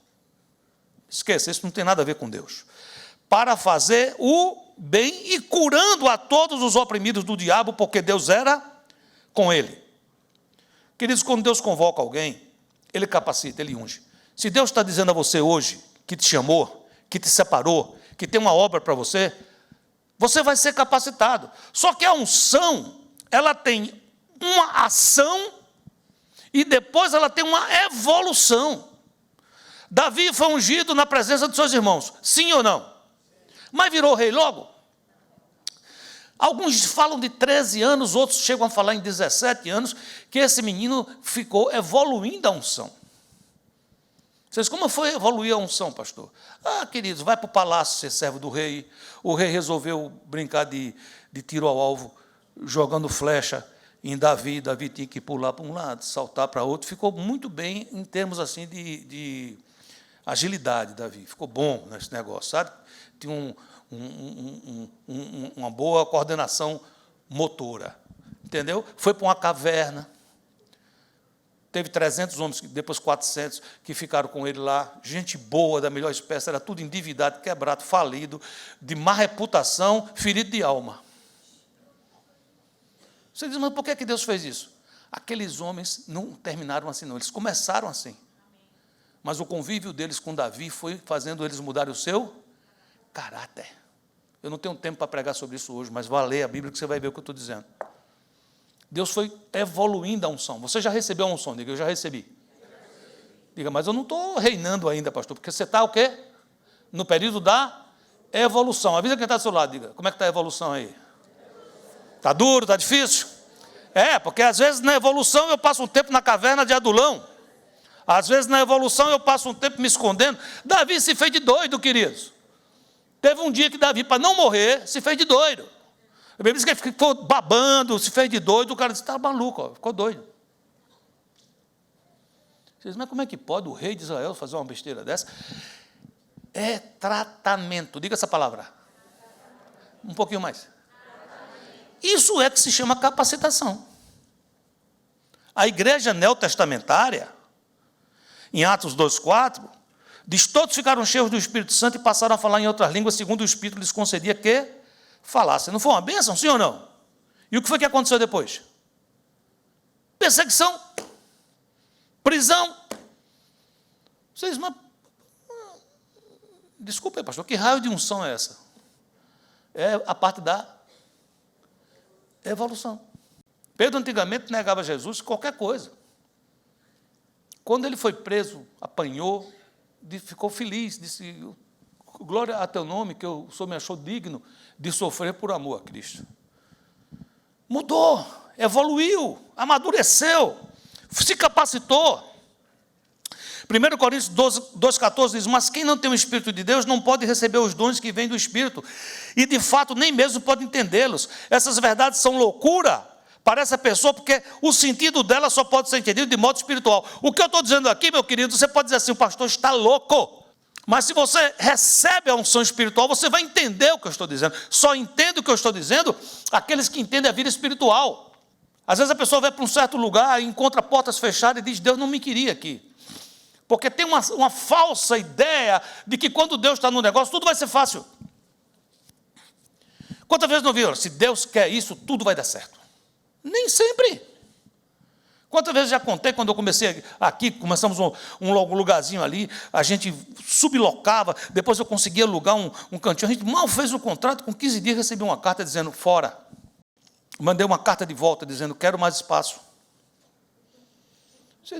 esqueça, isso não tem nada a ver com Deus. Para fazer o bem e curando a todos os oprimidos do diabo, porque Deus era com ele. Queridos, quando Deus convoca alguém, Ele capacita, Ele unge. Se Deus está dizendo a você hoje, que te chamou, que te separou, que tem uma obra para você, você vai ser capacitado. Só que a unção, ela tem uma ação e depois ela tem uma evolução. Davi foi ungido na presença dos seus irmãos, sim ou não? Mas virou rei logo? Alguns falam de 13 anos, outros chegam a falar em 17 anos, que esse menino ficou evoluindo a unção. Vocês, como foi evoluir a unção, pastor? Queridos, vai para o palácio ser servo do rei. O rei resolveu brincar de tiro ao alvo, jogando flecha em Davi. Davi tinha que pular para um lado, saltar para outro. Ficou muito bem em termos assim de agilidade, Davi. Ficou bom nesse negócio, sabe? Tinha uma boa coordenação motora, entendeu? Foi para uma caverna. Teve 300 homens, depois 400, que ficaram com ele lá. Gente boa, da melhor espécie, era tudo endividado, quebrado, falido, de má reputação, ferido de alma. Você diz, mas por que Deus fez isso? Aqueles homens não terminaram assim, não. Eles começaram assim. mas o convívio deles com Davi foi fazendo eles mudarem o seu caráter. Eu não tenho tempo para pregar sobre isso hoje, mas vá ler a Bíblia que você vai ver o que eu estou dizendo. Deus foi evoluindo a unção. Você já recebeu a unção? Diga, eu já recebi. Diga, mas eu não estou reinando ainda, pastor, porque você está o quê? No período da evolução. Avisa quem está do seu lado, diga, como é que está a evolução aí? Está duro, está difícil? Porque às vezes na evolução eu passo um tempo na caverna de Adulão. Às vezes na evolução eu passo um tempo me escondendo. Davi se fez de doido, queridos. Teve um dia que Davi, para não morrer, se fez de doido. A Bíblia diz que ele ficou babando, se fez de doido. O cara disse, está maluco, ó, ficou doido. Você diz, mas como é que pode o rei de Israel fazer uma besteira dessa? É tratamento. Diga essa palavra. Um pouquinho mais. Isso é que se chama capacitação. A igreja neotestamentária, em Atos 2,4, diz, todos ficaram cheios do Espírito Santo e passaram a falar em outras línguas, segundo o Espírito lhes concedia que falassem. Não foi uma bênção, sim ou não? E o que foi que aconteceu depois? Perseguição, prisão. Vocês, mas desculpa aí, pastor, que raio de unção é essa? É a parte da evolução. Pedro antigamente negava Jesus qualquer coisa. Quando ele foi preso, apanhou, ficou feliz, disse, glória a teu nome, que o Senhor me achou digno de sofrer por amor a Cristo. Mudou, evoluiu, amadureceu, se capacitou. 1 Coríntios 2,14 diz, mas quem não tem o Espírito de Deus não pode receber os dons que vêm do Espírito, e de fato nem mesmo pode entendê-los. Essas verdades são loucura para essa pessoa, porque o sentido dela só pode ser entendido de modo espiritual. O que eu estou dizendo aqui, meu querido, você pode dizer assim, o pastor está louco. Mas se você recebe a unção espiritual, você vai entender o que eu estou dizendo. Só entende o que eu estou dizendo aqueles que entendem a vida espiritual. Às vezes a pessoa vai para um certo lugar e encontra portas fechadas e diz, Deus não me queria aqui. Porque tem uma falsa ideia de que quando Deus está no negócio, tudo vai ser fácil. Quantas vezes não viram? Se Deus quer isso, tudo vai dar certo. Nem sempre. Quantas vezes já contei, quando eu comecei aqui, começamos um lugarzinho ali, a gente sublocava, depois eu conseguia alugar um cantinho, a gente mal fez o contrato, com 15 dias recebi uma carta dizendo, fora. Mandei uma carta de volta dizendo, quero mais espaço.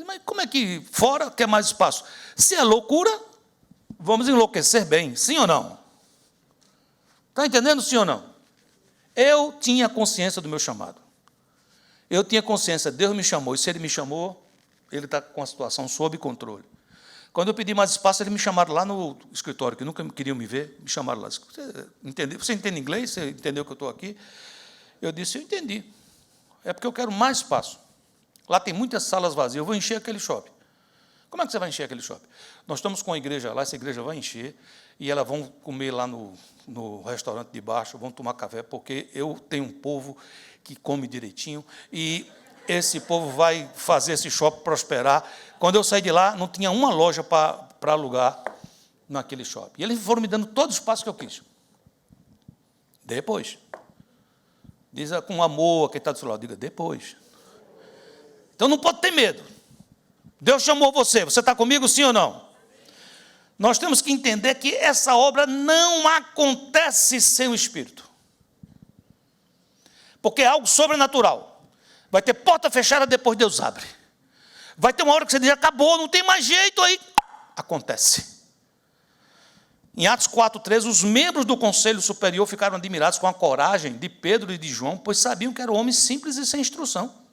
Mas como é que fora quer mais espaço? Se é loucura, vamos enlouquecer bem, sim ou não? Está entendendo, sim ou não? Eu tinha consciência do meu chamado. Eu tinha consciência, Deus me chamou, e se Ele me chamou, Ele está com a situação sob controle. Quando eu pedi mais espaço, eles me chamaram lá no escritório, que nunca queriam me ver, me chamaram lá. Você entende inglês? Você entendeu que eu estou aqui? Eu disse, eu entendi. É porque eu quero mais espaço. Lá tem muitas salas vazias, eu vou encher aquele shopping. Como é que você vai encher aquele shopping? Nós estamos com a igreja lá, essa igreja vai encher, e elas vão comer lá no restaurante de baixo, vão tomar café, porque eu tenho um povo que come direitinho, e esse povo vai fazer esse shopping prosperar. Quando eu saí de lá, não tinha uma loja para alugar naquele shopping. E eles foram me dando todo o espaço que eu quis. Depois. Diz com amor, quem está do seu lado, diga, depois. Então não pode ter medo. Deus chamou você está comigo, sim ou não? Nós temos que entender que essa obra não acontece sem o Espírito. Porque é algo sobrenatural. Vai ter porta fechada, depois Deus abre. Vai ter uma hora que você diz, acabou, não tem mais jeito, aí acontece. Em Atos 4,13, os membros do Conselho Superior ficaram admirados com a coragem de Pedro e de João, pois sabiam que eram homens simples e sem instrução.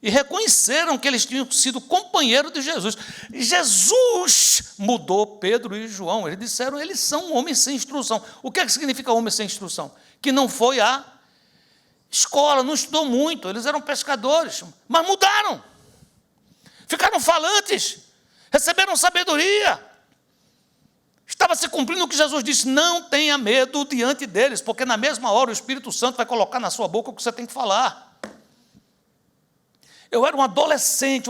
E reconheceram que eles tinham sido companheiros de Jesus. E Jesus mudou Pedro e João. Eles disseram, eles são homens sem instrução. O que é que significa homem sem instrução? Que não foi à escola, não estudou muito, eles eram pescadores, mas mudaram. Ficaram falantes, receberam sabedoria. Estava se cumprindo o que Jesus disse, não tenha medo diante deles, porque na mesma hora o Espírito Santo vai colocar na sua boca o que você tem que falar. Eu era um adolescente,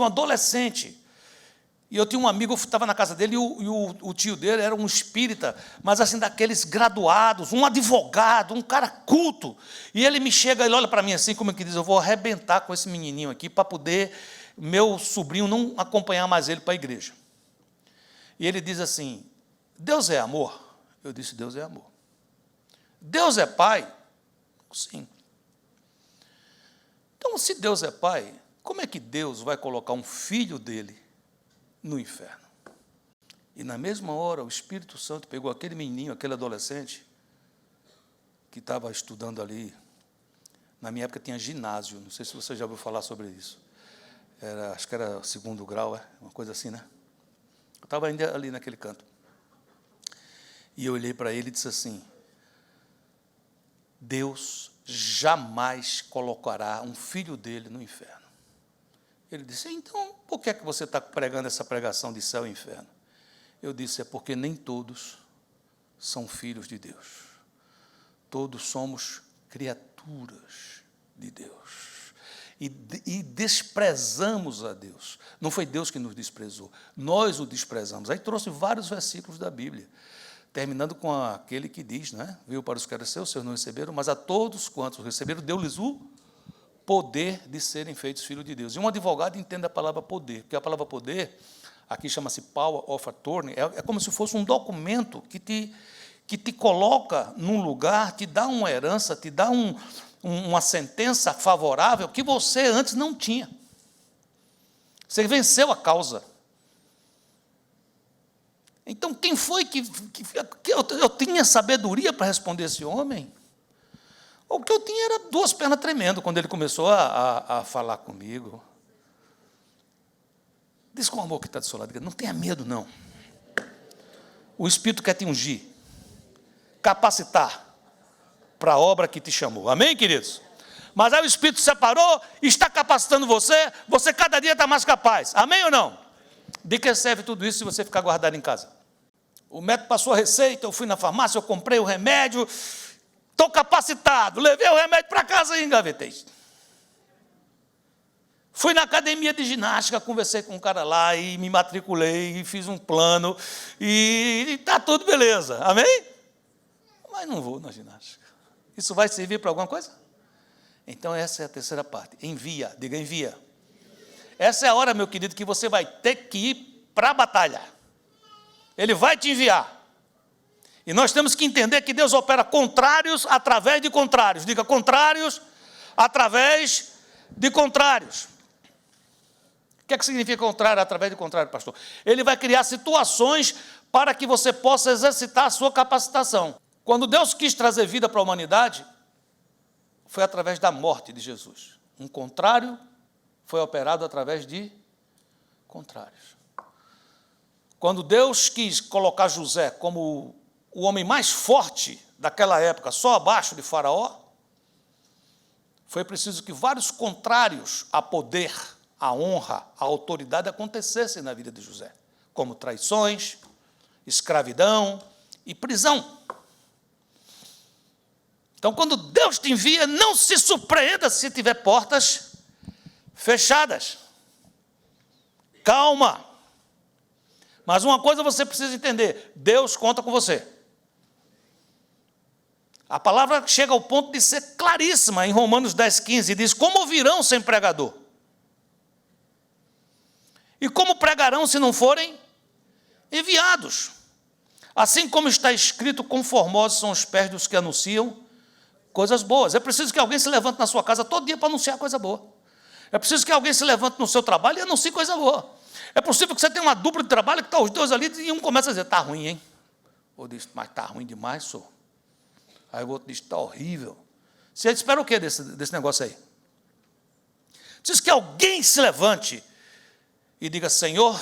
e eu tinha um amigo, eu estava na casa dele, e o tio dele era um espírita, mas assim, daqueles graduados, um advogado, um cara culto, e ele me chega, ele olha para mim assim, como que diz, eu vou arrebentar com esse menininho aqui, para poder meu sobrinho não acompanhar mais ele para a igreja. E ele diz assim, Deus é amor? Eu disse, Deus é amor. Deus é pai? Sim. Então, se Deus é pai, como é que Deus vai colocar um filho dele no inferno? E na mesma hora, o Espírito Santo pegou aquele menininho, aquele adolescente, que estava estudando ali. Na minha época tinha ginásio, não sei se você já ouviu falar sobre isso. Acho que era 2º grau, uma coisa assim, né? Eu estava ainda ali naquele canto. E eu olhei para ele e disse assim, Deus jamais colocará um filho dele no inferno. Ele disse, então, por que é que você está pregando essa pregação de céu e inferno? Eu disse, é porque nem todos são filhos de Deus. Todos somos criaturas de Deus. E desprezamos a Deus. Não foi Deus que nos desprezou, nós o desprezamos. Aí trouxe vários versículos da Bíblia, terminando com aquele que diz, né? Veio para os que eram seus não receberam, mas a todos quantos receberam, deu-lhes o poder de serem feitos filhos de Deus. E um advogado entende a palavra poder, porque a palavra poder, aqui chama-se power of attorney, é como se fosse um documento que te coloca num lugar, te dá uma herança, te dá uma sentença favorável que você antes não tinha. Você venceu a causa. Então, quem foi que eu tinha sabedoria para responder esse homem? O que eu tinha era 2 pernas tremendo quando ele começou a falar comigo. Diz com o amor que está do seu lado, não tenha medo, não. O Espírito quer te ungir, capacitar para a obra que te chamou. Amém, queridos? Mas aí o Espírito separou, está capacitando você cada dia está mais capaz. Amém ou não? De que serve tudo isso se você ficar guardado em casa? O médico passou a receita, eu fui na farmácia, eu comprei o remédio, estou capacitado, levei o remédio para casa e engavetei. Fui na academia de ginástica, conversei com um cara lá e me matriculei, e fiz um plano, e está tudo beleza, amém? Mas não vou na ginástica. Isso vai servir para alguma coisa? Então essa é a terceira parte, envia, diga envia. Essa é a hora, meu querido, que você vai ter que ir para a batalha. Ele vai te enviar. E nós temos que entender que Deus opera contrários através de contrários. Diga, contrários através de contrários. O que é que significa contrário através de contrário, pastor? Ele vai criar situações para que você possa exercitar a sua capacitação. Quando Deus quis trazer vida para a humanidade, foi através da morte de Jesus. Um contrário foi operado através de contrários. Quando Deus quis colocar José como o homem mais forte daquela época, só abaixo de Faraó, foi preciso que vários contrários a poder, a honra, a autoridade acontecessem na vida de José, como traições, escravidão e prisão. Então, quando Deus te envia, não se surpreenda se tiver portas fechadas. Calma. Mas uma coisa você precisa entender, Deus conta com você. A palavra chega ao ponto de ser claríssima em Romanos 10,15, diz, como ouvirão sem pregador? E como pregarão se não forem enviados? Assim como está escrito, conformosos são os pés dos que anunciam coisas boas. É preciso que alguém se levante na sua casa todo dia para anunciar coisa boa. É preciso que alguém se levante no seu trabalho e anuncie coisa boa. É possível que você tenha uma dupla de trabalho que está os dois ali e um começa a dizer, está ruim, hein? Ou diz, mas está ruim demais, senhor. Aí o outro diz, está horrível. Você espera o quê desse negócio aí? Precisa que alguém se levante e diga, Senhor,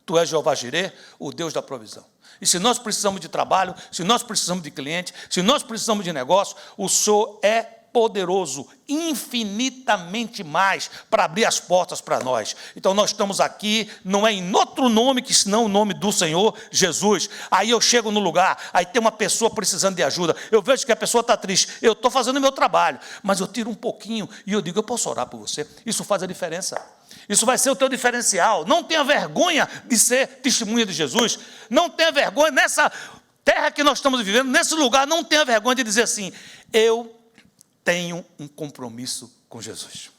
Tu és Jeová Jireh, o Deus da provisão. E se nós precisamos de trabalho, se nós precisamos de cliente, se nós precisamos de negócio, o Senhor é poderoso, infinitamente mais, para abrir as portas para nós. Então nós estamos aqui, não é em outro nome que senão o nome do Senhor Jesus. Aí eu chego no lugar, aí tem uma pessoa precisando de ajuda, eu vejo que a pessoa está triste, eu estou fazendo o meu trabalho, mas eu tiro um pouquinho e eu digo, eu posso orar por você? Isso faz a diferença. Isso vai ser o teu diferencial. Não tenha vergonha de ser testemunha de Jesus. Não tenha vergonha, nessa terra que nós estamos vivendo, nesse lugar, não tenha vergonha de dizer assim, eu tenho um compromisso com Jesus.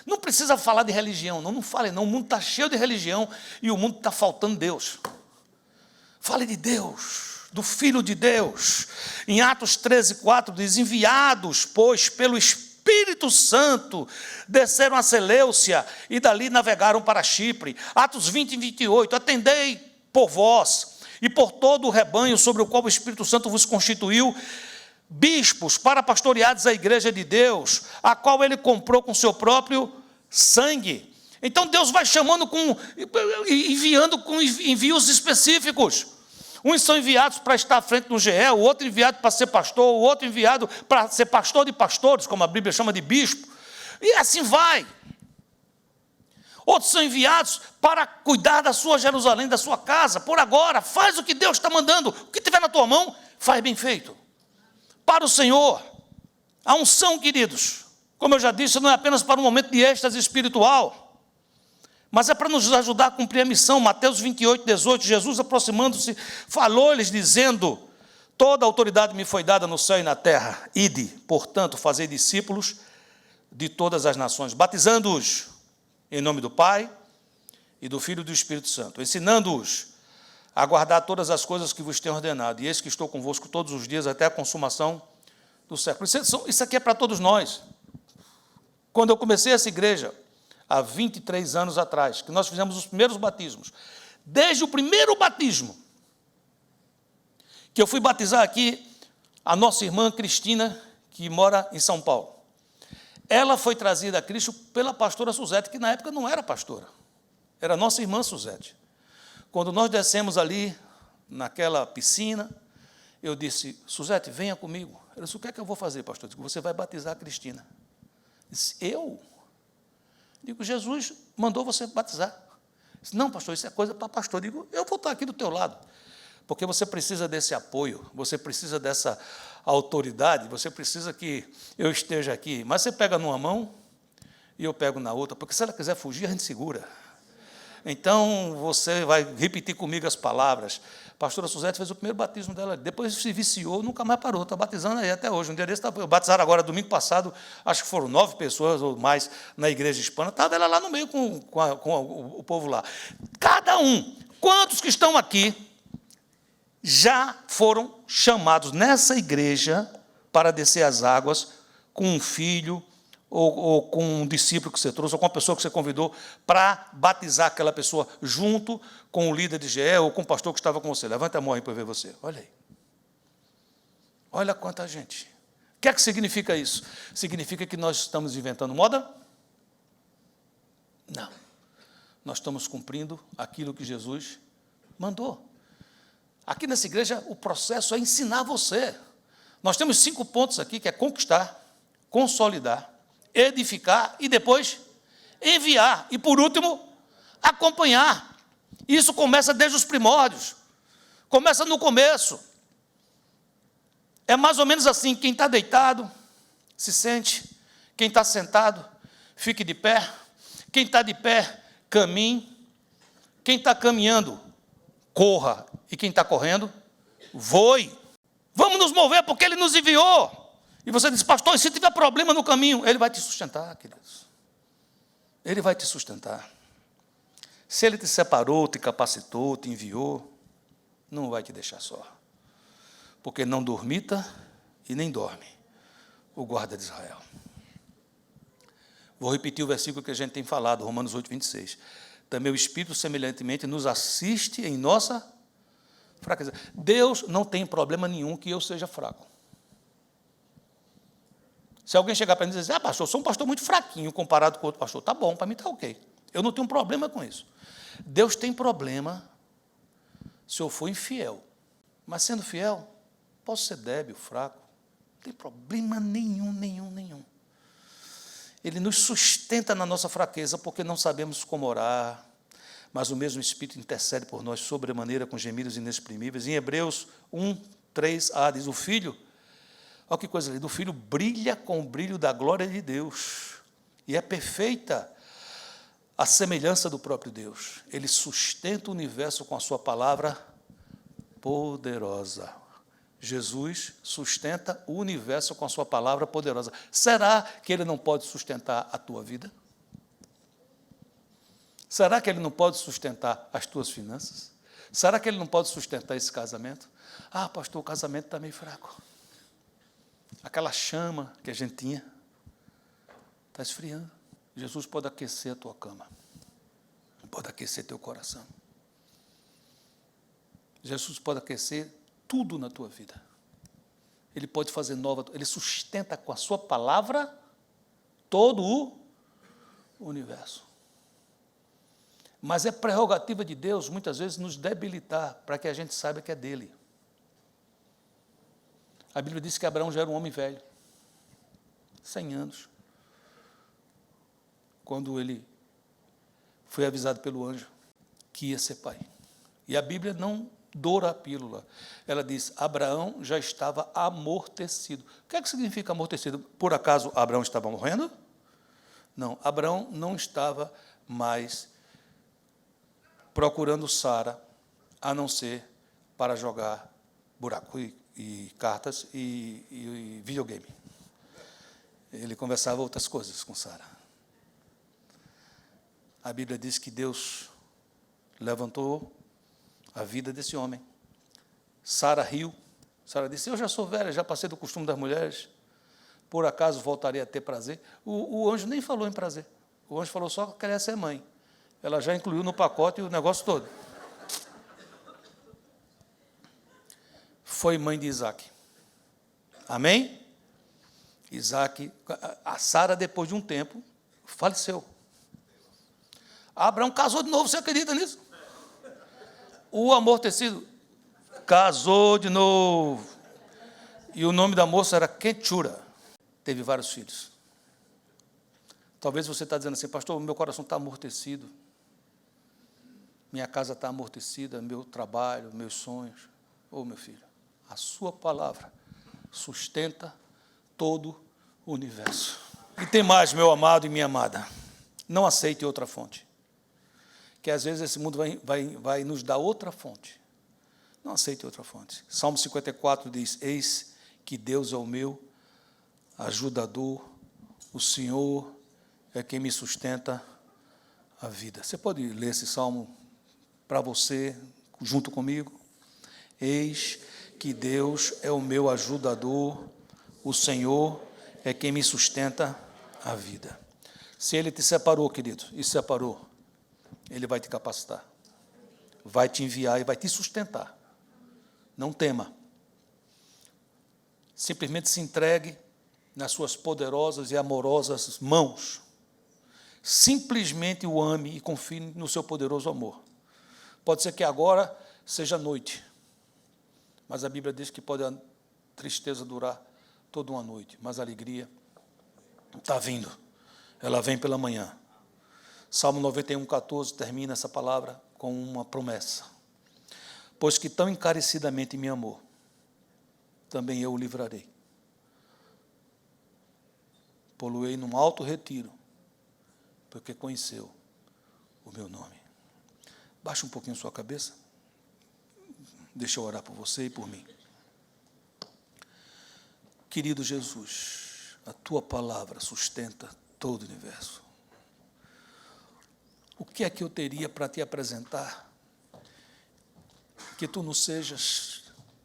Não precisa falar de religião, não fale não. O mundo está cheio de religião e o mundo está faltando Deus. Fale de Deus, do Filho de Deus. Em Atos 13:4 diz: enviados, pois, pelo Espírito Santo, desceram a Seleucia e dali navegaram para Chipre. Atos 20:28, atendei por vós e por todo o rebanho sobre o qual o Espírito Santo vos constituiu, bispos para pastoreados a igreja de Deus, a qual ele comprou com seu próprio sangue. Então Deus vai chamando, enviando com envios específicos. Uns são enviados para estar à frente no GE, o outro enviado para ser pastor, o outro enviado para ser pastor de pastores, como a Bíblia chama de bispo, e assim vai. Outros são enviados para cuidar da sua Jerusalém, da sua casa, por agora. Faz o que Deus está mandando, o que tiver na tua mão, faz bem feito. Para o Senhor, a unção, queridos, como eu já disse, não é apenas para um momento de êxtase espiritual, mas é para nos ajudar a cumprir a missão. Mateus 28:18, Jesus aproximando-se, falou-lhes dizendo: toda a autoridade me foi dada no céu e na terra. Ide, portanto, fazei discípulos de todas as nações, batizando-os em nome do Pai e do Filho e do Espírito Santo, ensinando-os a guardar todas as coisas que vos tenho ordenado. E eis que estou convosco todos os dias até a consumação do século. Isso aqui é para todos nós. Quando eu comecei essa igreja, há 23 anos atrás, que nós fizemos os primeiros batismos, desde o primeiro batismo, que eu fui batizar aqui, a nossa irmã Cristina, que mora em São Paulo. Ela foi trazida a Cristo pela pastora Suzete, que na época não era pastora, era a nossa irmã Suzete. Quando nós descemos ali, naquela piscina, eu disse: Suzete, venha comigo. Ela disse: o que é que eu vou fazer, pastor? Eu disse: você vai batizar a Cristina. Eu disse: eu? Digo: Jesus mandou você batizar. Disse: não, pastor, isso é coisa para pastor. Digo: eu vou estar aqui do teu lado, porque você precisa desse apoio, você precisa dessa autoridade, você precisa que eu esteja aqui. Mas você pega numa mão e eu pego na outra, porque se ela quiser fugir, a gente segura. Então, você vai repetir comigo as palavras. A pastora Suzete fez o primeiro batismo dela, depois se viciou, nunca mais parou, está batizando aí até hoje. Um dia desse, batizaram agora, domingo passado, acho que foram 9 pessoas ou mais na igreja hispana, estava ela lá no meio com o povo lá. Cada um, quantos que estão aqui, já foram chamados nessa igreja para descer as águas com um filho, ou com um discípulo que você trouxe, ou com uma pessoa que você convidou, para batizar aquela pessoa junto com o líder de GE ou com o pastor que estava com você? Levanta a mão aí para eu ver você. Olha aí. Olha quanta gente. O que é que significa isso? Significa que nós estamos inventando moda? Não. Nós estamos cumprindo aquilo que Jesus mandou. Aqui nessa igreja, o processo é ensinar você. Nós temos 5 pontos aqui, que é conquistar, consolidar, edificar e depois enviar. E, por último, acompanhar. Isso começa desde os primórdios. Começa no começo. É mais ou menos assim: quem está deitado, se sente. Quem está sentado, fique de pé. Quem está de pé, caminhe. Quem está caminhando, corra. E quem está correndo, voe. Vamos nos mover porque Ele nos enviou. E você diz: pastor, e se tiver problema no caminho? Ele vai te sustentar, queridos. Ele vai te sustentar. Se Ele te separou, te capacitou, te enviou, não vai te deixar só. Porque não dormita e nem dorme o guarda de Israel. Vou repetir o versículo que a gente tem falado, Romanos 8:26. Também o Espírito, semelhantemente, nos assiste em nossa fraqueza. Deus não tem problema nenhum que eu seja fraco. Se alguém chegar para mim e dizer: pastor, eu sou um pastor muito fraquinho comparado com outro pastor, tá bom, para mim está ok. Eu não tenho problema com isso. Deus tem problema se eu for infiel. Mas sendo fiel, posso ser débil, fraco. Não tem problema nenhum. Ele nos sustenta na nossa fraqueza, porque não sabemos como orar, mas o mesmo Espírito intercede por nós sobremaneira com gemidos inexprimíveis. Em Hebreus 1:3a diz: o Filho, olha que coisa linda, o Filho brilha com o brilho da glória de Deus, e é perfeita a semelhança do próprio Deus. Ele sustenta o universo com a sua palavra poderosa. Jesus sustenta o universo com a sua palavra poderosa. Será que Ele não pode sustentar a tua vida? Será que Ele não pode sustentar as tuas finanças? Será que Ele não pode sustentar esse casamento? Ah, pastor, o casamento está meio fraco. Aquela chama que a gente tinha está esfriando. Jesus pode aquecer a tua cama. Pode aquecer teu coração. Jesus pode aquecer tudo na tua vida. Ele pode fazer nova. Ele sustenta com a sua palavra todo o universo. Mas é prerrogativa de Deus, muitas vezes, nos debilitar, para que a gente saiba que é dele. A Bíblia diz que Abraão já era um homem velho, 100 anos, quando ele foi avisado pelo anjo que ia ser pai. E a Bíblia não doura a pílula. Ela diz, Abraão já estava amortecido. O que é que significa amortecido? Por acaso Abraão estava morrendo? Não, Abraão não estava mais procurando Sara, a não ser para jogar buraco e cartas e videogame. Ele conversava outras coisas com Sara. A Bíblia diz que Deus levantou a vida desse homem. Sara riu. Sara disse, eu já sou velha, já passei do costume das mulheres, por acaso voltarei a ter prazer? O anjo nem falou em prazer. O anjo falou só que queria ser mãe. Ela já incluiu no pacote o negócio todo. Foi mãe de Isaac. Amém? Isaac, a Sara, depois de um tempo, faleceu. Abraão casou de novo, você acredita nisso? O amortecido casou de novo. E o nome da moça era Ketura. Teve vários filhos. Talvez você está dizendo assim, pastor, meu coração está amortecido. Minha casa está amortecida, meu trabalho, meus sonhos. Ô, meu filho, a sua palavra sustenta todo o universo. E tem mais, meu amado e minha amada. Não aceite outra fonte. Que às vezes esse mundo vai nos dar outra fonte. Não aceite outra fonte. Salmo 54 diz, eis que Deus é o meu ajudador, o Senhor é quem me sustenta a vida. Você pode ler esse salmo para você, junto comigo? Eis que Deus é o meu ajudador, o Senhor é quem me sustenta a vida. Se Ele te separou, querido, e separou, Ele vai te capacitar, vai te enviar e vai te sustentar. Não tema. Simplesmente se entregue nas suas poderosas e amorosas mãos. Simplesmente o ame e confie no seu poderoso amor. Pode ser que agora seja noite, mas a Bíblia diz que pode a tristeza durar toda uma noite, mas a alegria está vindo, ela vem pela manhã. Salmo 91:14 termina essa palavra com uma promessa. Pois que tão encarecidamente me amou, também eu o livrarei. Poluei num alto retiro, porque conheceu o meu nome. Baixa um pouquinho sua cabeça. Deixa eu orar por você e por mim. Querido Jesus, a tua palavra sustenta todo o universo. O que é que eu teria para te apresentar que tu não sejas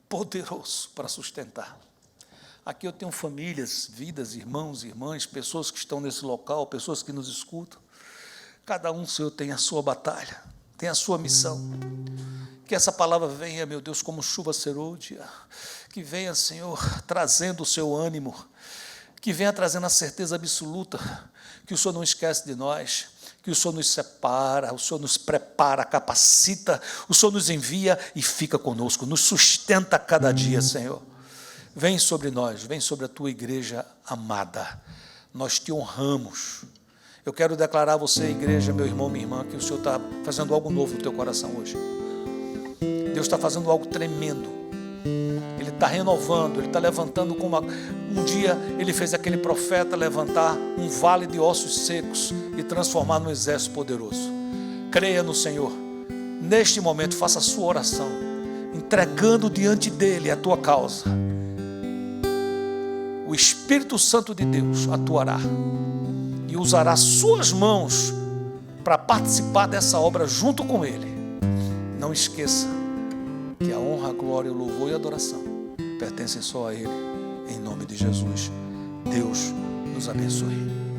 poderoso para sustentar? Aqui eu tenho famílias, vidas, irmãos, irmãs, pessoas que estão nesse local, pessoas que nos escutam. Cada um, Senhor, tem a sua batalha, tem a sua missão. Que essa palavra venha, meu Deus, como chuva serôdia, que venha, Senhor, trazendo o seu ânimo, que venha trazendo a certeza absoluta que o Senhor não esquece de nós, que o Senhor nos separa, o Senhor nos prepara, capacita, o Senhor nos envia e fica conosco, nos sustenta a cada dia, Senhor. Vem sobre nós, vem sobre a tua igreja amada, nós te honramos. Eu quero declarar a você, igreja, meu irmão, minha irmã, que o Senhor está fazendo algo novo no teu coração hoje. Deus está fazendo algo tremendo. Ele está renovando, Ele está levantando como um dia Ele fez aquele profeta levantar um vale de ossos secos e transformar num exército poderoso. Creia no Senhor. Neste momento, faça a sua oração, entregando diante dEle a tua causa. O Espírito Santo de Deus atuará e usará suas mãos para participar dessa obra junto com Ele, não esqueça que a honra, a glória, o louvor e a adoração pertencem só a Ele. Em nome de Jesus, Deus nos abençoe.